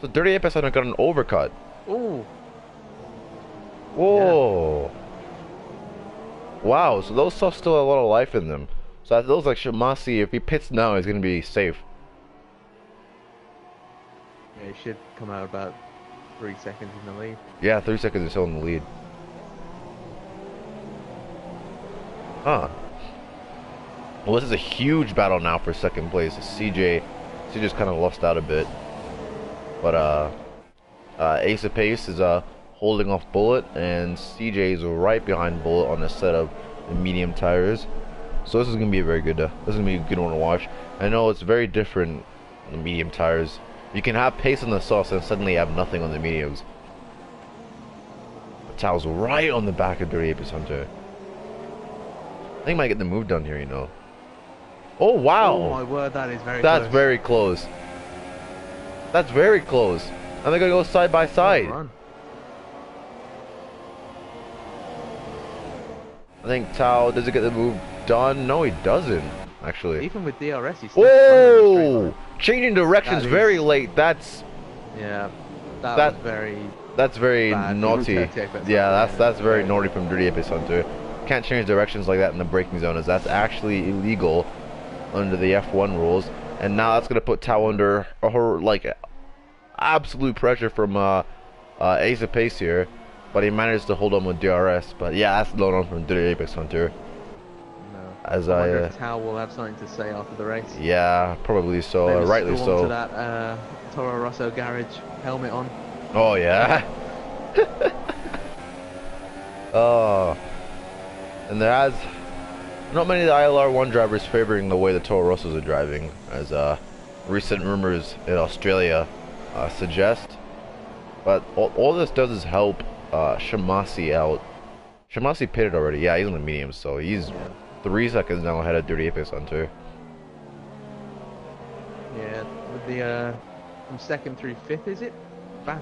[SPEAKER 1] So Dirty Apex Hunter got an overcut.
[SPEAKER 2] Ooh.
[SPEAKER 1] Whoa. Yeah. Wow, so those stuff still have a lot of life in them. So those like Shimasi, if he pits now, he's going to be safe.
[SPEAKER 2] Yeah, he should come out about 3 seconds in the lead.
[SPEAKER 1] Yeah, 3 seconds is still in the lead. Huh. Well, this is a huge battle now for second place. CJ's kind of lost out a bit. But, Ace of Pace is, holding off Bullet, and CJ is right behind Bullet on a set of the medium tires. So this is going to be a very good, this is going to be a good one to watch. I know it's very different on the medium tires. You can have pace on the softs and suddenly have nothing on the mediums. But Tau's right on the back of Dirty Apex Hunter. I think he might get the move done here, you know. Oh, wow.
[SPEAKER 2] Oh my word, that is very
[SPEAKER 1] That's
[SPEAKER 2] close.
[SPEAKER 1] very close. That's very close. And they're going to go side by side.
[SPEAKER 2] Run.
[SPEAKER 1] I think Tau, does he get the move done? No, he doesn't, actually.
[SPEAKER 2] Even with DRS, he's still
[SPEAKER 1] Whoa! Changing directions very late. That's...
[SPEAKER 2] Yeah, that was very...
[SPEAKER 1] That's very
[SPEAKER 2] bad.
[SPEAKER 1] naughty. Yeah, that's very naughty from Dirty Apex Hunter. Can't change directions like that in the braking zone, as that's actually illegal under the F1 rules. And now that's gonna put Tau under like absolute pressure from Ace of Pace here, but he managed to hold on with DRS. But yeah, that's low on from Dirty Apex Hunter.
[SPEAKER 2] No.
[SPEAKER 1] As
[SPEAKER 2] I wonder if Tau will have something to say after the race.
[SPEAKER 1] Yeah, probably so. Rightly so.
[SPEAKER 2] To that Toro Rosso garage helmet on.
[SPEAKER 1] Oh yeah. Oh. And there has not many of the ILR1 drivers favoring the way the Toro Rossos are driving, as recent rumors in Australia suggest. But all this does is help Shimasi out. Shimasi pitted already. Yeah, he's on the medium, so he's 3 seconds now ahead of Dirty Apex Hunter.
[SPEAKER 2] Yeah, with the from second through fifth, is it?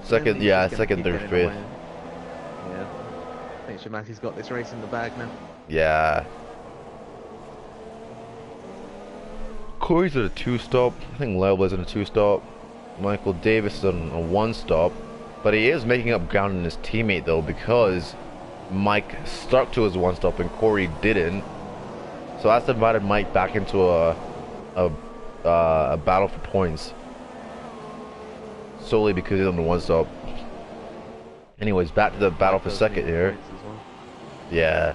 [SPEAKER 1] Second, yeah, second through fifth.
[SPEAKER 2] Yeah, I think Shimasi's got this race in the bag now.
[SPEAKER 1] Yeah. Corey's at a 2-stop. I think Lelba's at a 2-stop. Michael Davis is on a 1-stop. But he is making up ground in his teammate though, because Mike stuck to his 1-stop and Corey didn't. So that's invited Mike back into a battle for points. Solely because he's on the 1-stop. Anyways, back to the battle for second here.
[SPEAKER 2] Well.
[SPEAKER 1] Yeah.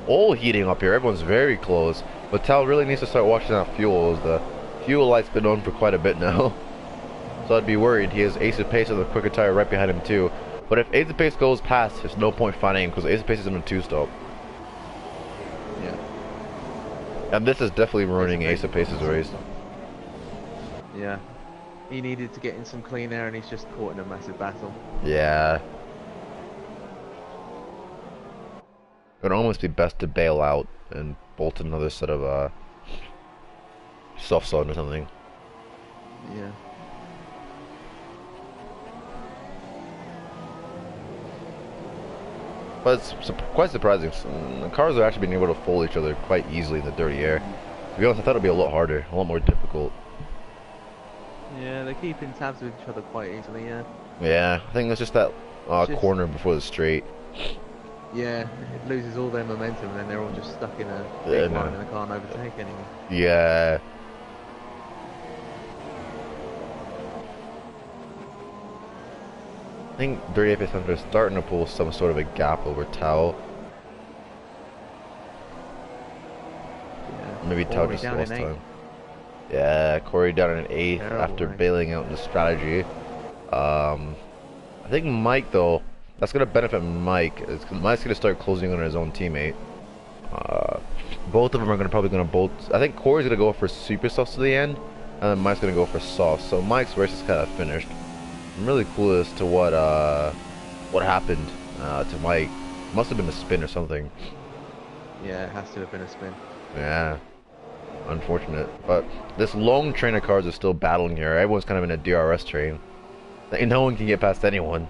[SPEAKER 1] All heating up here. Everyone's very close. But Tal really needs to start watching that fuel. As the fuel light's been on for quite a bit now. So I'd be worried. He has Ace of Pace with a quicker tire right behind him too. But if Ace of Pace goes past, there's no point fighting him because Ace of Pace is in a 2-stop.
[SPEAKER 2] Yeah.
[SPEAKER 1] And this is definitely ruining Ace of Pace's race.
[SPEAKER 2] Yeah. He needed to get in some clean air and he's just caught in a massive battle.
[SPEAKER 1] Yeah. It would almost be best to bail out and bolt another set of softs on or something.
[SPEAKER 2] Yeah.
[SPEAKER 1] But it's quite surprising. The cars are actually being able to fold each other quite easily in the dirty air. To be honest, I thought it'd be a lot harder, a lot more difficult.
[SPEAKER 2] Yeah, they're keeping tabs with each other quite easily, yeah.
[SPEAKER 1] Yeah, I think it's just that corner before the straight.
[SPEAKER 2] Yeah, it loses all their momentum and then they're all just stuck in a big line and they can't overtake anymore.
[SPEAKER 1] Yeah. I think Dirty Apex Hunter is starting to pull some sort of a gap over Tao.
[SPEAKER 2] Yeah.
[SPEAKER 1] Maybe Tao just lost time. Yeah, Corey down in an 8th after bailing out in the strategy. I think Mike though, that's gonna benefit Mike. Mike's gonna start closing on his own teammate. Both of them are probably gonna bolt. I think Corey's gonna go for super softs to the end, and then Mike's gonna go for soft. So Mike's race is kind of finished. I'm really clueless to what happened to Mike. Must have been a spin or something.
[SPEAKER 2] Yeah, it has to have been a spin.
[SPEAKER 1] Yeah. Unfortunate. But this long train of cars is still battling here. Everyone's kind of in a DRS train. No one can get past anyone.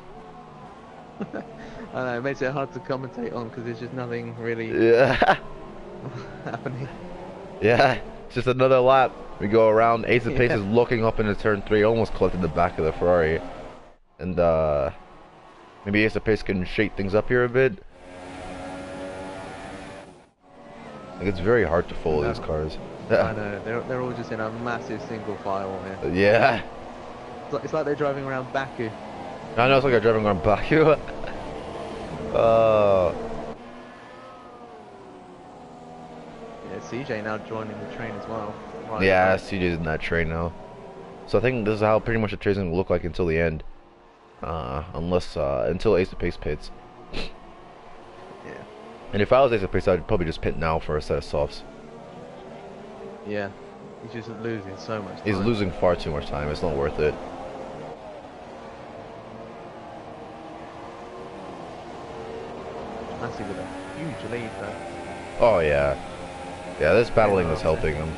[SPEAKER 2] I know, it makes it hard to commentate on because there's just nothing really happening.
[SPEAKER 1] Yeah, it's just another lap. We go around. Ace of Pace is looking up into turn 3, almost collected the back of the Ferrari. And maybe Ace of Pace can shake things up here a bit. Like, it's very hard to follow these cars.
[SPEAKER 2] I know, they're all just in a massive single file here.
[SPEAKER 1] Yeah.
[SPEAKER 2] It's like they're driving around Baku.
[SPEAKER 1] I know, it's like they're driving around Baku.
[SPEAKER 2] Yeah, CJ now joining the train as well. Right,
[SPEAKER 1] yeah, CJ's in that train now. So I think this is how pretty much the train's going to look like until the end. Until Ace of Pace pits.
[SPEAKER 2] Yeah.
[SPEAKER 1] And if I was Ace of Pace, I'd probably just pit now for a set of softs.
[SPEAKER 2] Yeah. He's just losing so much time.
[SPEAKER 1] He's losing far too much time. It's not worth it.
[SPEAKER 2] Massive with a huge lead though.
[SPEAKER 1] Oh yeah. Yeah, this battling is helping him.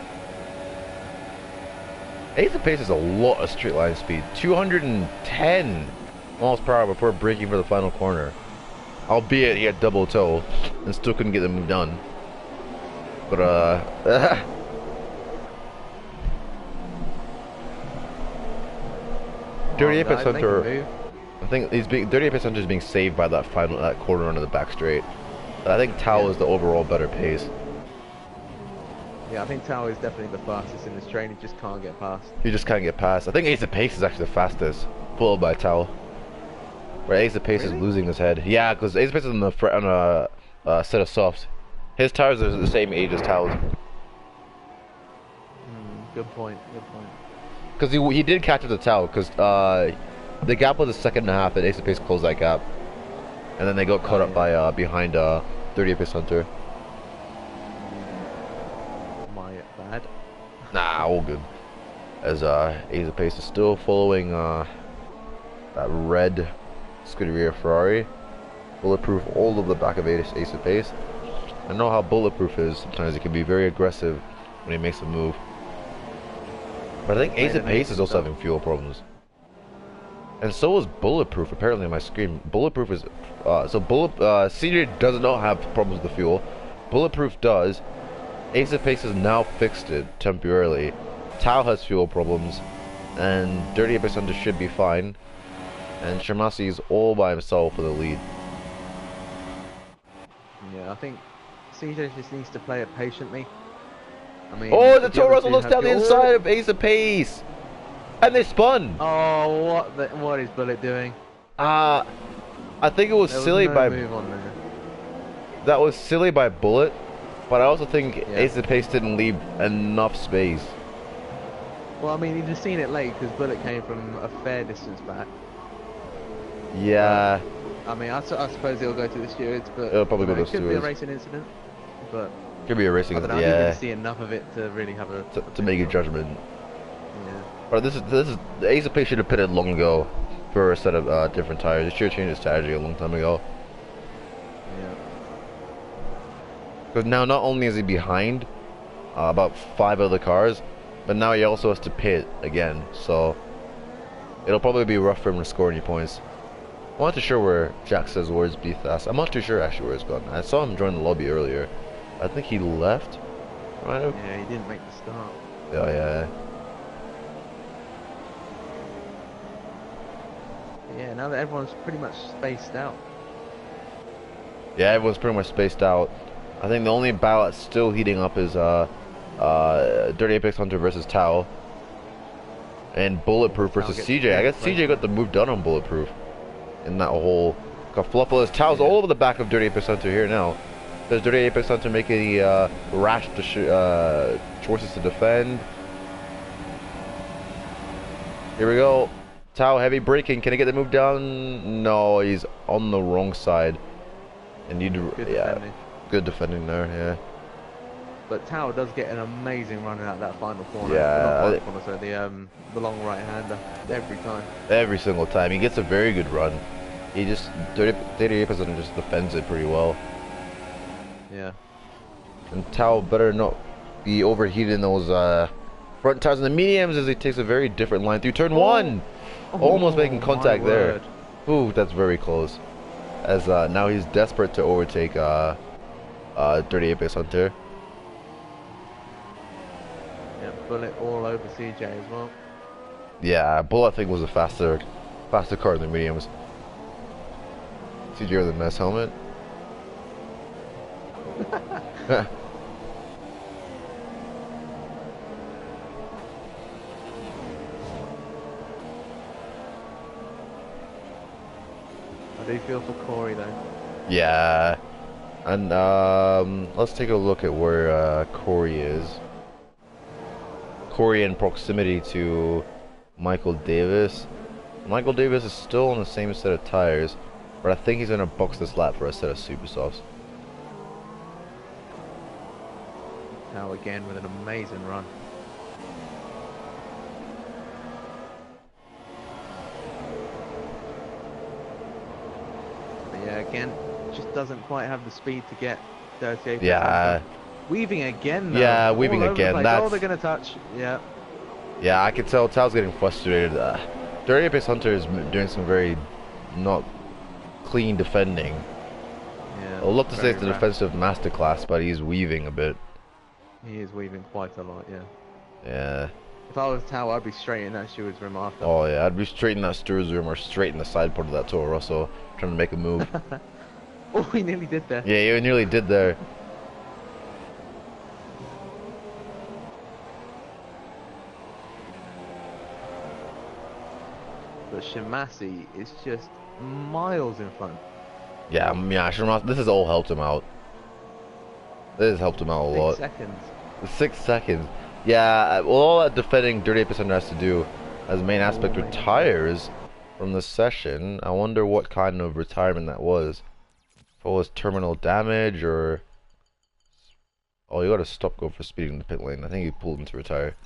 [SPEAKER 1] Ace of Pace is a lot of straight line speed. 210 miles per hour before braking for the final corner. Albeit he had double toe and still couldn't get the move done. But Dirty Apex Hunter, I think Dirty Apex Hunter is being saved by that corner onto the back straight. But I think Tao is the overall better pace.
[SPEAKER 2] Yeah, I think Tao is definitely the fastest in this train. He just can't get past.
[SPEAKER 1] He just can't get past. I think Ace of Pace is actually the fastest, followed by Tao. Where Ace of Pace is losing his head. Yeah, because Ace of Pace is on a set of softs. His tires are the same age as Tao's.
[SPEAKER 2] Good point. Good point.
[SPEAKER 1] Because he did catch up to Tao, because the gap was a second and a half, and Ace of Pace closed that gap, and then they got caught up by behind Dirty Apex Hunter.
[SPEAKER 2] My bad.
[SPEAKER 1] Nah, all good. As Ace of Pace is still following that red Scuderia Ferrari. Bulletproof all of the back of Ace of Pace. I know how Bulletproof is. Sometimes he can be very aggressive when he makes a move. But I think Ace of Pace is also having fuel problems. And so is Bulletproof, apparently on my screen. Bulletproof is... Senior does not have problems with the fuel. Bulletproof does. Ace of Pace has now fixed it temporarily. Tao has fuel problems. And Dirty Apex Hunter should be fine. And Shamasi is all by himself for the lead.
[SPEAKER 2] Yeah, I think CJ just needs to play it patiently. I mean,
[SPEAKER 1] oh, the Toro Rosso looks down the inside of Ace of Pace! And they spun!
[SPEAKER 2] Oh, what is Bullet doing?
[SPEAKER 1] I think it was
[SPEAKER 2] There was
[SPEAKER 1] silly
[SPEAKER 2] no
[SPEAKER 1] by...
[SPEAKER 2] move on there.
[SPEAKER 1] That was silly by Bullet, but I also think
[SPEAKER 2] Yeah.
[SPEAKER 1] Ace of Pace didn't leave enough space.
[SPEAKER 2] Well, I mean, you've just seen it late because Bullet came from a fair distance back.
[SPEAKER 1] Yeah.
[SPEAKER 2] I mean, I suppose it'll go to the stewards, but
[SPEAKER 1] It'll probably go to the
[SPEAKER 2] it could be a
[SPEAKER 1] stewards.
[SPEAKER 2] racing incident. But
[SPEAKER 1] Could be a racing
[SPEAKER 2] I don't know,
[SPEAKER 1] incident,
[SPEAKER 2] I
[SPEAKER 1] yeah.
[SPEAKER 2] didn't see enough of it to really have a
[SPEAKER 1] To make a judgment.
[SPEAKER 2] Yeah.
[SPEAKER 1] But this is the Ace of Pace should have pitted long ago for a set of different tires. They should have changed the strategy a long time ago.
[SPEAKER 2] Yeah.
[SPEAKER 1] Because now not only is he behind about 5 other cars, but now he also has to pit again. So it'll probably be rough for him to score any points. I'm not too sure where Jack says where's Be Fast. I'm not too sure actually where he's gone. I saw him join the lobby earlier. I think he left. Right?
[SPEAKER 2] Yeah, he didn't make the start.
[SPEAKER 1] Oh yeah.
[SPEAKER 2] Yeah, now that everyone's pretty much spaced out.
[SPEAKER 1] Yeah, everyone's pretty much spaced out. I think the only battle that's still heating up is Dirty Apex Hunter versus Tao. And Bulletproof versus CJ. I guess CJ got the move done on Bulletproof. In that whole kerfluffle. Tao's all over the back of Dirty Apex Hunter here now. Does Dirty Apex Hunter make any rash choices to defend? Here we go. Tao heavy braking. Can he get the move down? No, he's on the wrong side. And you do, good defending there. Yeah.
[SPEAKER 2] But Tao does get an amazing run out that final corner.
[SPEAKER 1] Yeah.
[SPEAKER 2] The long right hander every time.
[SPEAKER 1] Every single time. He gets a very good run. He just Dirty Apex Hunter just defends it pretty well.
[SPEAKER 2] Yeah.
[SPEAKER 1] And Tao better not be overheated in those front tires and the mediums as he takes a very different line through turn 1. Almost making contact there. Ooh, that's very close. As now he's desperate to overtake Dirty Apex Hunter.
[SPEAKER 2] Yeah, Bullet all over CJ as well.
[SPEAKER 1] Yeah, Bull I think was a faster car than the mediums. CJ with a nice helmet.
[SPEAKER 2] I do feel for Corey though.
[SPEAKER 1] Yeah, and let's take a look at where Corey is. Corey in proximity to Michael Davis. Michael Davis is still on the same set of tires, but I think he's gonna box this lap for a set of super softs.
[SPEAKER 2] Now again with an amazing run. But yeah, again, just doesn't quite have the speed to get 38.
[SPEAKER 1] Yeah.
[SPEAKER 2] Weaving again though.
[SPEAKER 1] Yeah, weaving again.
[SPEAKER 2] Oh, they're gonna touch. Yeah.
[SPEAKER 1] Yeah, I can tell Tao's getting frustrated. Dirty Apex Hunter is doing some very not clean defending.
[SPEAKER 2] Yeah.
[SPEAKER 1] I'd love to say it's a defensive masterclass, but he's weaving a bit.
[SPEAKER 2] He is weaving quite a lot, yeah.
[SPEAKER 1] Yeah.
[SPEAKER 2] If I was Tao, I'd be straight in that steward's room after.
[SPEAKER 1] Oh yeah, I'd be straight in that steward's room or straight in the side part of that Toro Rosso, trying to make a move.
[SPEAKER 2] Oh, he nearly did there.
[SPEAKER 1] Yeah, he nearly did there.
[SPEAKER 2] But Shimasi is just miles in front.
[SPEAKER 1] Yeah, this has all helped him out. This has helped him out a lot.
[SPEAKER 2] 6 seconds.
[SPEAKER 1] 6 seconds. Yeah, well, all that defending Dirty Apex Hunter has to do as main aspect retires from the session. I wonder what kind of retirement that was. If it was terminal damage or... Oh, you gotta stop go for speeding in the pit lane. I think he pulled him to retire.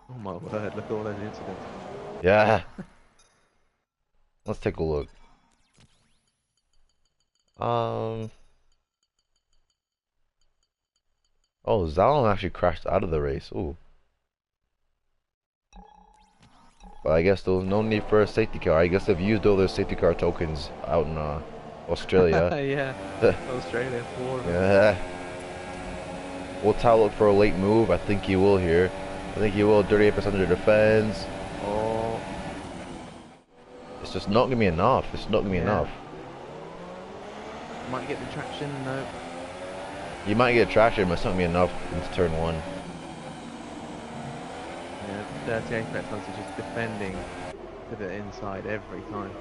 [SPEAKER 2] Oh my word, look at all those incidents.
[SPEAKER 1] Yeah. Let's take a look. Oh, Zalon actually crashed out of the race. Ooh. But I guess there was no need for a safety car. I guess they've used all their safety car tokens out in Australia.
[SPEAKER 2] Yeah, Australia.
[SPEAKER 1] Yeah. Will Tao look for a late move? I think he will here. I think he will. Dirty Apex Hunter defends.
[SPEAKER 2] Oh.
[SPEAKER 1] It's just not gonna be enough. It's not gonna be enough.
[SPEAKER 2] Might get the traction, no.
[SPEAKER 1] You might get traction, but it's not gonna be enough into turn 1.
[SPEAKER 2] Yeah. Dirty Apex Hunter just defending to the inside every time.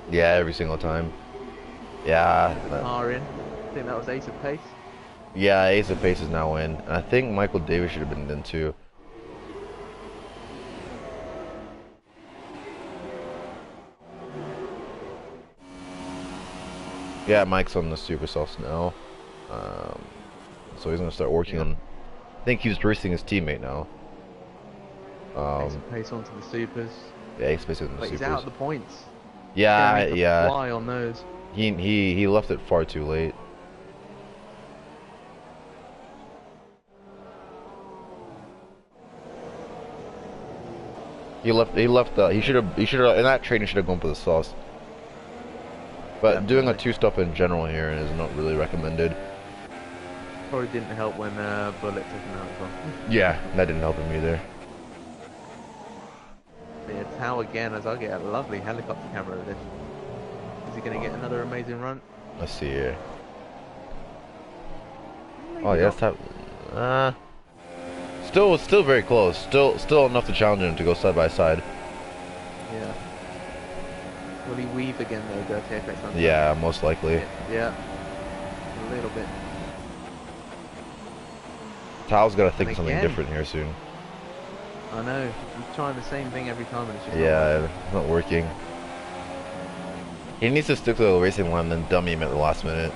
[SPEAKER 1] Yeah, every single time. Yeah.
[SPEAKER 2] There's a car in. I think that was Ace of Pace.
[SPEAKER 1] Yeah, Ace of Pace is now in. I think Michael Davis should have been in too. Yeah, Mike's on the super sauce now. So he's gonna start working on. I think he's racing his teammate now.
[SPEAKER 2] Ace of Pace onto the supers.
[SPEAKER 1] Yeah, Ace of Pace on the
[SPEAKER 2] But
[SPEAKER 1] supers.
[SPEAKER 2] he's out of the points.
[SPEAKER 1] Yeah, yeah.
[SPEAKER 2] Fly on those.
[SPEAKER 1] He left it far too late. He left. He should have. In that training, should have gone for the sauce. But
[SPEAKER 2] Definitely.
[SPEAKER 1] doing a two-stop in general here is not really recommended.
[SPEAKER 2] Probably didn't help when Bullet took him out as well.
[SPEAKER 1] Yeah, that didn't help him either.
[SPEAKER 2] Yeah, Tao again, as I get a lovely helicopter camera of this. Is he going to get another amazing run?
[SPEAKER 1] Let's see here.
[SPEAKER 2] Maybe
[SPEAKER 1] Oh yes, still very close. Still enough to challenge him to go side by side.
[SPEAKER 2] Yeah. Will he weave again though, Dirty Apex Hunter?
[SPEAKER 1] Yeah, most likely.
[SPEAKER 2] Yeah. A little bit.
[SPEAKER 1] Tao's got to think of something
[SPEAKER 2] Again.
[SPEAKER 1] different here soon.
[SPEAKER 2] I know. He's trying the same thing every time and it's just
[SPEAKER 1] Yeah, it's not working. He needs to stick to the racing line and then dummy him at the last minute.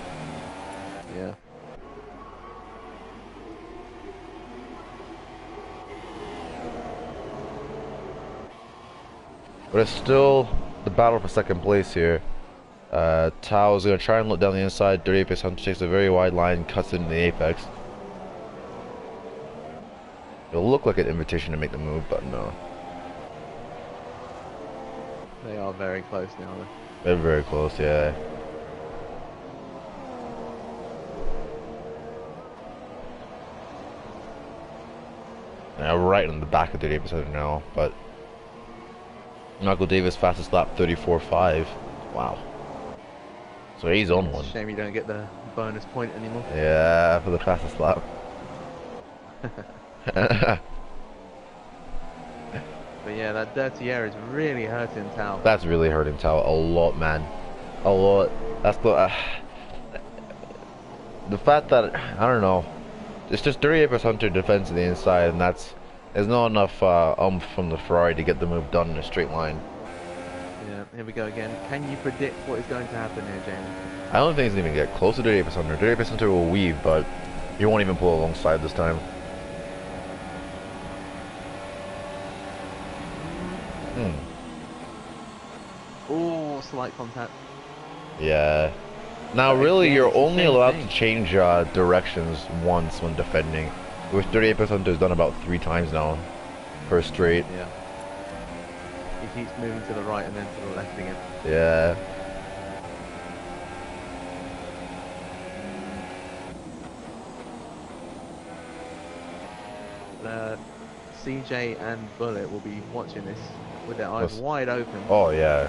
[SPEAKER 2] Yeah.
[SPEAKER 1] But it's still the battle for second place here. Tao is going to try and look down the inside. Dirty Apex Hunter takes a very wide line, cuts into the apex. It'll look like an invitation to make the move, but no.
[SPEAKER 2] They are very close now though.
[SPEAKER 1] They're very close, yeah. Now right in the back of the 38% now, but Michael Davis fastest lap 34.5. Wow. So he's on one.
[SPEAKER 2] Shame you don't get the bonus point anymore.
[SPEAKER 1] Yeah, for the fastest lap.
[SPEAKER 2] But yeah, that dirty air is really hurting Tao.
[SPEAKER 1] That's really hurting Tao a lot, man. A lot. That's the fact that I don't know. It's just 38% Hunter defends to the inside, and there's not enough from the Ferrari to get the move done in a straight line.
[SPEAKER 2] Yeah, here we go again. Can you predict what is going to happen here, Jamie?
[SPEAKER 1] I don't think he's even get close to 38% Hunter. 38% Hunter will weave, but he won't even pull alongside this time.
[SPEAKER 2] Oh, slight contact.
[SPEAKER 1] Yeah. Now,
[SPEAKER 2] But
[SPEAKER 1] really,
[SPEAKER 2] again,
[SPEAKER 1] you're
[SPEAKER 2] it's the
[SPEAKER 1] only
[SPEAKER 2] same
[SPEAKER 1] allowed
[SPEAKER 2] thing.
[SPEAKER 1] to change directions once when defending, which 38% Hunter has done about 3 times now per straight.
[SPEAKER 2] Yeah. He keeps moving to the right and then to the left again.
[SPEAKER 1] Yeah.
[SPEAKER 2] CJ and Bullet will be watching this with their eyes
[SPEAKER 1] Yes.
[SPEAKER 2] wide open,
[SPEAKER 1] Oh, yeah.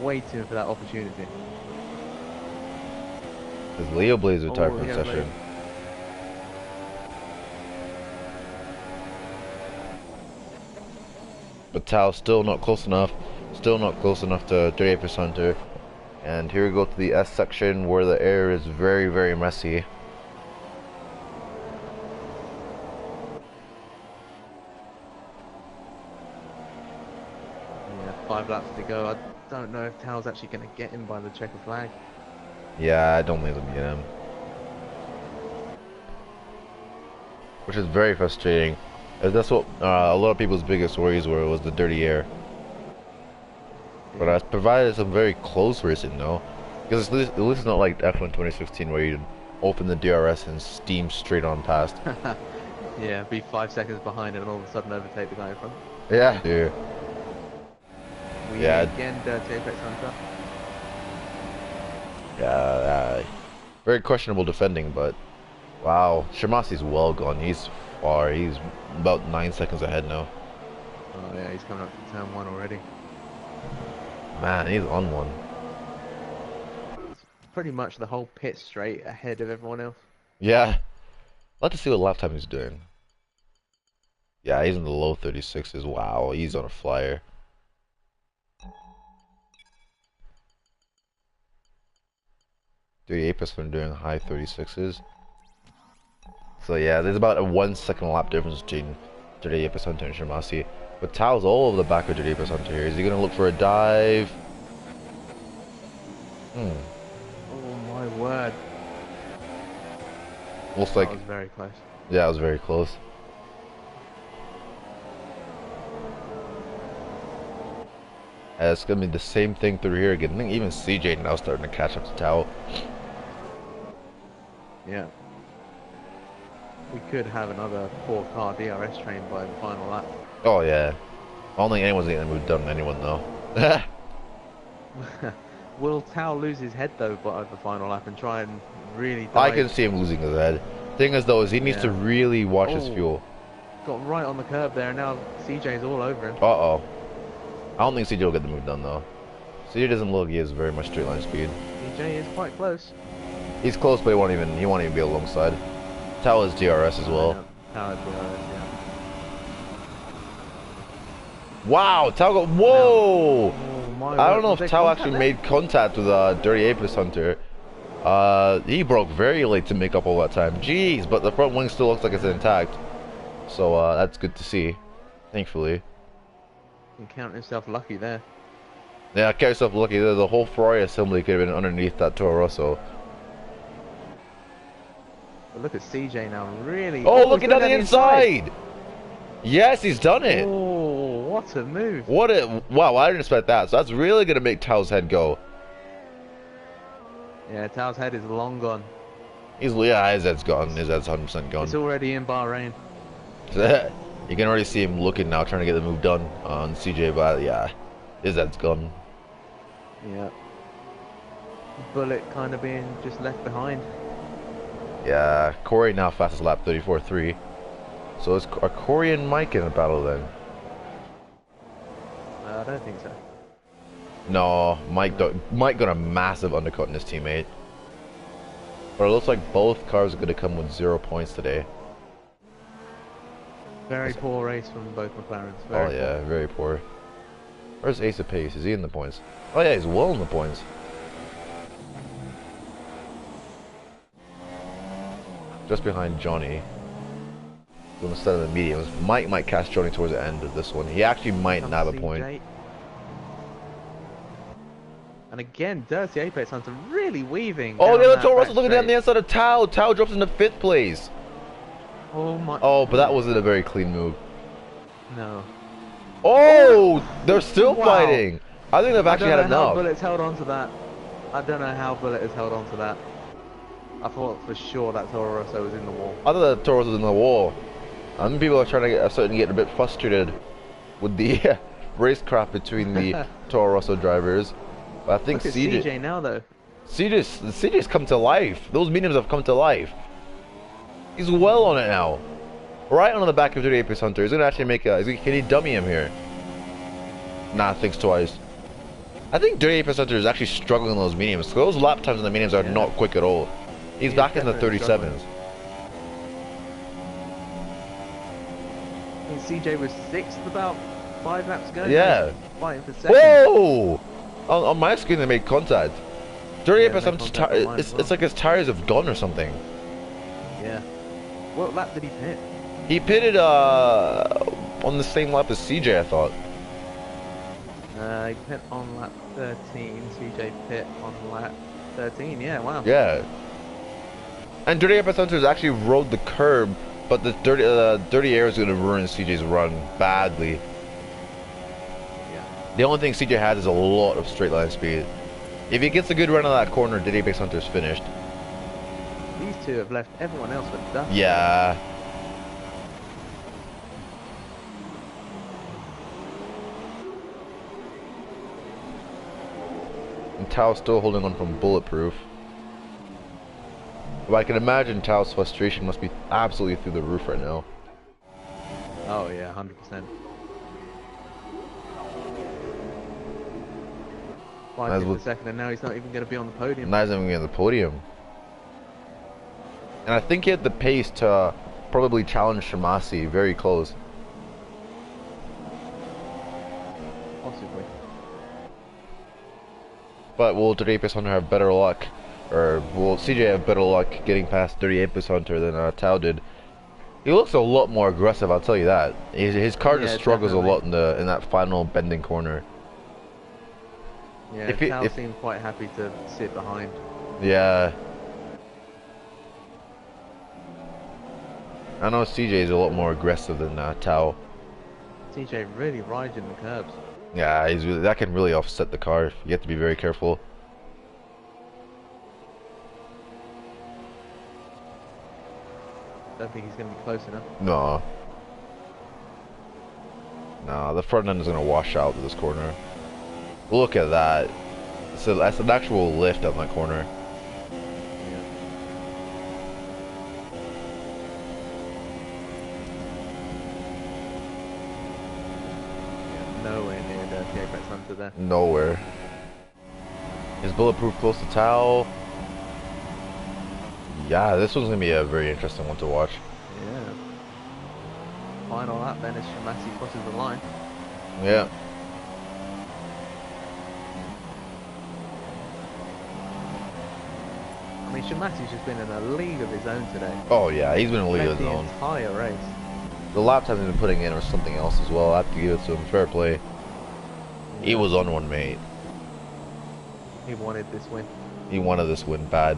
[SPEAKER 2] waiting for that opportunity.
[SPEAKER 1] Because Leo Blaze retired
[SPEAKER 2] Oh,
[SPEAKER 1] from
[SPEAKER 2] yeah,
[SPEAKER 1] session.
[SPEAKER 2] Leo.
[SPEAKER 1] But Tao's still not close enough. Still not close enough to 38% Hunter. And here we go to the S section where the air is very, very messy.
[SPEAKER 2] Yeah, 5 laps to go. I don't know if Tao's actually going to get him by the checker flag.
[SPEAKER 1] Yeah, I don't think it'll get him. Which is very frustrating. As that's what a lot of people's biggest worries were, was the dirty air. But it's provided some very close racing though. Because at least it's not like F1 2016 where you open the DRS and steam straight on past.
[SPEAKER 2] Yeah, be 5 seconds behind and all of a sudden overtake the guy in front.
[SPEAKER 1] Yeah. Dude. Yeah.
[SPEAKER 2] Again, Dirty Apex Hunter.
[SPEAKER 1] Yeah, very questionable defending, but wow, Shimasi's well gone. He's far. He's about 9 seconds ahead now.
[SPEAKER 2] Oh yeah, he's coming up to turn 1 already.
[SPEAKER 1] Man, he's on one.
[SPEAKER 2] Pretty much the whole pit straight ahead of everyone else.
[SPEAKER 1] Yeah. I'd like to see what lap time he's doing. Yeah, he's in the low 36s. Wow, he's on a flyer. Dirty Apis been doing high 36s. So yeah, there's about a 1 second lap difference between Dirty Apis Hunter and Shimasi. But Tao's all over the back of Dirty Apis Hunter here. Is he gonna look for a dive?
[SPEAKER 2] Oh my word.
[SPEAKER 1] Looks like
[SPEAKER 2] That was very close.
[SPEAKER 1] yeah, it was very close. It's gonna be the same thing through here again. I think even CJ now starting to catch up to Tao.
[SPEAKER 2] Yeah. We could have another 4-car DRS train by the final lap.
[SPEAKER 1] Oh yeah. I don't think anyone's getting moved on anyone though.
[SPEAKER 2] Will Tao lose his head though by the final lap and try and really dive?
[SPEAKER 1] I can see him losing his head. Thing is though, is he needs to really watch his fuel.
[SPEAKER 2] Got right on the curb there and now CJ's all over him.
[SPEAKER 1] Uh-oh. I don't think CJ will get the move done though. CJ doesn't look he has very much straight line speed.
[SPEAKER 2] CJ is quite close.
[SPEAKER 1] He's close, but he won't even be alongside. Tao is DRS as well.
[SPEAKER 2] Tao is DRS, yeah.
[SPEAKER 1] Wow, Tao got whoa!
[SPEAKER 2] Oh, my
[SPEAKER 1] I don't
[SPEAKER 2] word.
[SPEAKER 1] know if Tao actually made contact with Dirty Apis Hunter. He broke very late to make up all that time. Jeez, but the front wing still looks like it's intact. So that's good to see, thankfully.
[SPEAKER 2] You can count yourself lucky there.
[SPEAKER 1] Yeah, count yourself lucky. The whole Ferrari assembly could have been underneath that Toro Rosso.
[SPEAKER 2] But look at CJ now, really.
[SPEAKER 1] Oh, look at the inside! Yes, he's done it.
[SPEAKER 2] Oh, what a move!
[SPEAKER 1] What a wow! I didn't expect that. So that's really gonna make Tao's head go.
[SPEAKER 2] Yeah, Tao's head is long gone.
[SPEAKER 1] His head's gone. His head's 100% gone.
[SPEAKER 2] It's already in Bahrain.
[SPEAKER 1] You can already see him looking now, trying to get the move done on CJ. But yeah, his head's gone.
[SPEAKER 2] Yeah. Bullet kind of being just left behind.
[SPEAKER 1] Yeah, Corey now fastest lap 34.3. So are Corey and Mike in a battle then?
[SPEAKER 2] I don't think so.
[SPEAKER 1] No, Mike got a massive undercut in his teammate. But it looks like both cars are going to come with 0 points today.
[SPEAKER 2] Very poor race from both McLarens.
[SPEAKER 1] Oh yeah, very poor. Where's Ace of Pace? Is he in the points? Oh yeah, he's well in the points. Just behind Johnny. So instead of the mediums, Mike might catch Johnny towards the end of this one. He actually might not have a point.
[SPEAKER 2] And again, Dirty Apex Hunter really weaving.
[SPEAKER 1] Oh, the other Toro Rosso looking down the inside of Tao. Tao drops into 5th place.
[SPEAKER 2] Oh my.
[SPEAKER 1] Oh, but that wasn't a very clean move.
[SPEAKER 2] No.
[SPEAKER 1] Oh, they're still fighting. I think they've actually had
[SPEAKER 2] I don't know how
[SPEAKER 1] enough.
[SPEAKER 2] Bullet's held on to that. I don't know how Bullet has held on to that. I thought for sure that Toro Rosso was in the wall.
[SPEAKER 1] I thought that Toro Rosso was in the wall. I think people are starting to get a bit frustrated with the racecraft between the Toro Rosso drivers. But I think
[SPEAKER 2] Look at CJ now though.
[SPEAKER 1] CJ's come to life. Those mediums have come to life. He's well on it now. Right on the back of 38 Hunter. He's gonna actually make a. Can he dummy him here? Nah, thinks twice. I think 38 Hunter is actually struggling in those mediums. Those lap times in the mediums are not quick at all. He's back in the 37s.
[SPEAKER 2] I think CJ was 6th about 5 laps ago.
[SPEAKER 1] Yeah.
[SPEAKER 2] Fighting for second.
[SPEAKER 1] Whoa! On my screen they made contact. 38
[SPEAKER 2] Yeah,
[SPEAKER 1] it's like his tires have gone or something.
[SPEAKER 2] Yeah. What lap did he pit?
[SPEAKER 1] He pitted on the same lap as CJ, I thought.
[SPEAKER 2] He pit on lap 13. CJ pit on lap 13. Yeah, wow.
[SPEAKER 1] Yeah. And Dirty Air Hunter actually rode the curb, but the dirty air is going to ruin CJ's run badly.
[SPEAKER 2] Yeah.
[SPEAKER 1] The only thing CJ has is a lot of straight line speed. If he gets a good run on that corner, Dirty Apex Hunter's finished.
[SPEAKER 2] These two have left everyone else with dust.
[SPEAKER 1] Yeah. And Tao's still holding on from Bulletproof. But I can imagine Tao's frustration must be absolutely through the roof right now.
[SPEAKER 2] Oh yeah, 100%. Fighting for second, and now he's not even going to be on the podium.
[SPEAKER 1] Not even going to be on the podium. And I think he had the pace to probably challenge Shimasi very close.
[SPEAKER 2] Possibly.
[SPEAKER 1] But will 38 Hunter have better luck? Or will CJ have better luck getting past 38 Hunter than Tao did? He looks a lot more aggressive, I'll tell you that. His car just struggles
[SPEAKER 2] definitely.
[SPEAKER 1] a lot in that final bending corner.
[SPEAKER 2] Yeah, Tao seemed quite happy to sit behind.
[SPEAKER 1] Yeah. I know CJ is a lot more aggressive than Tao.
[SPEAKER 2] CJ really rides in the curbs.
[SPEAKER 1] Yeah, that can really offset the car. You have to be very careful.
[SPEAKER 2] Don't think he's going to be close enough.
[SPEAKER 1] No. No, the front end is going to wash out this corner. Look at that. So that's an actual lift on that corner.
[SPEAKER 2] Nowhere near the Apex Hunter there.
[SPEAKER 1] Nowhere. Is Bulletproof close to Tao? Yeah, this one's gonna be a very interesting one to watch.
[SPEAKER 2] Yeah. Final lap then as Shimasi crosses the line.
[SPEAKER 1] Yeah.
[SPEAKER 2] I mean, Shimasi's just been in a league of his own today.
[SPEAKER 1] Oh yeah, he's been in a league of his own.
[SPEAKER 2] The entire race.
[SPEAKER 1] The lap time he's been putting in or something else as well. I have to give it to him. Fair play. Yeah. He was on one, mate.
[SPEAKER 2] He wanted this win.
[SPEAKER 1] He wanted this win bad.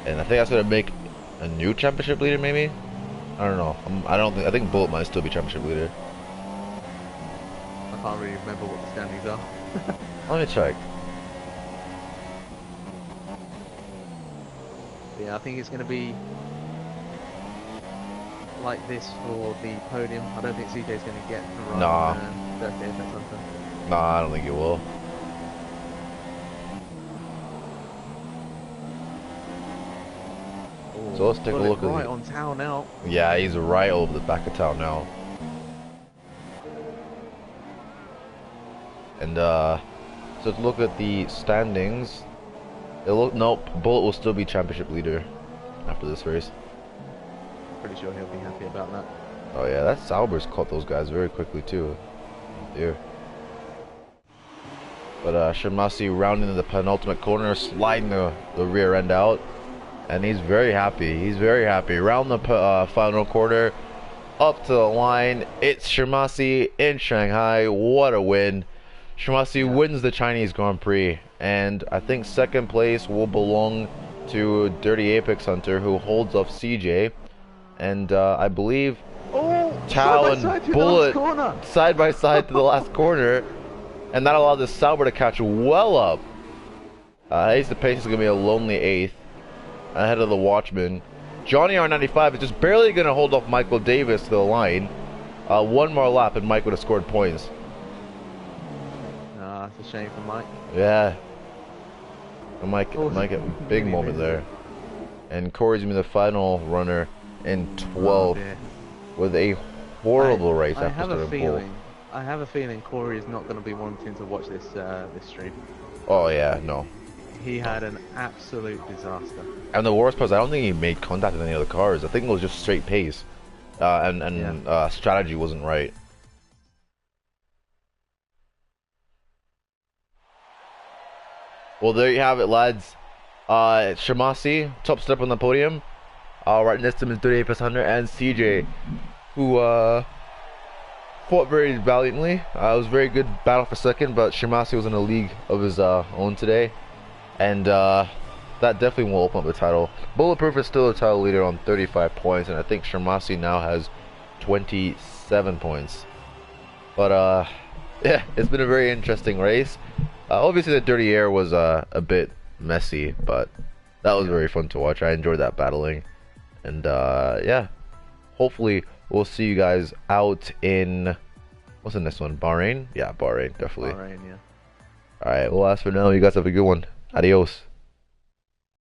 [SPEAKER 1] And I think that's gonna make a new championship leader, maybe. I don't know. I think Bullet might still be championship leader.
[SPEAKER 2] I can't really remember what the standings are.
[SPEAKER 1] Let me check.
[SPEAKER 2] Yeah, I think it's gonna be like this for the podium. I don't think CJ's gonna get the run.
[SPEAKER 1] Nah.
[SPEAKER 2] 30 Apex Hunter.
[SPEAKER 1] Nah, I don't think he will. So let's take a look at
[SPEAKER 2] right on Tao now.
[SPEAKER 1] Yeah, he's right over the back of Tao now. And so let's look at the standings. Nope, Bullet will still be championship leader after this race.
[SPEAKER 2] Pretty sure he'll be happy about that.
[SPEAKER 1] Oh yeah, that Sauber's caught those guys very quickly too. Dear. But Shimasi rounding the penultimate corner, sliding the rear end out. And he's very happy. He's very happy. Round the final corner, up to the line. It's Shimasi in Shanghai. What a win! Shimasi wins the Chinese Grand Prix, and I think second place will belong to Dirty Apex Hunter, who holds off CJ. And I believe Tao and Bullet side by side to the last corner, and that allowed the Sauber to catch well up. Ace the Pace is gonna be a lonely 8th. Ahead of the Watchman. Johnny R95 is just barely going to hold off Michael Davis to the line. One more lap and Mike would have scored points.
[SPEAKER 2] It's a shame for Mike.
[SPEAKER 1] Yeah. Mike a big moment there. And Corey's going to be the final runner in 12th with a horrible race after starting pole.
[SPEAKER 2] I have a feeling Corey is not going to be wanting to watch this this stream.
[SPEAKER 1] Oh yeah, no.
[SPEAKER 2] He had an absolute disaster.
[SPEAKER 1] And the worst part is I don't think he made contact with any other cars. I think it was just straight pace. And strategy wasn't right. Well, there you have it, lads. Shimasi, top step on the podium. Right next to him is 38 Hunter and CJ, who fought very valiantly. It was a very good battle for second, but Shimasi was in a league of his own today. And that definitely will open up the title. Bulletproof is still the title leader on 35 points, and I think Shimasi now has 27 points. But yeah, it's been a very interesting race. Obviously the dirty air was a bit messy, but that was very fun to watch. I enjoyed that battling. And yeah, hopefully we'll see you guys out in, what's the next one? Bahrain? Yeah, Bahrain, definitely.
[SPEAKER 2] Bahrain, yeah.
[SPEAKER 1] Alright, well as for now, you guys have a good one. Adios.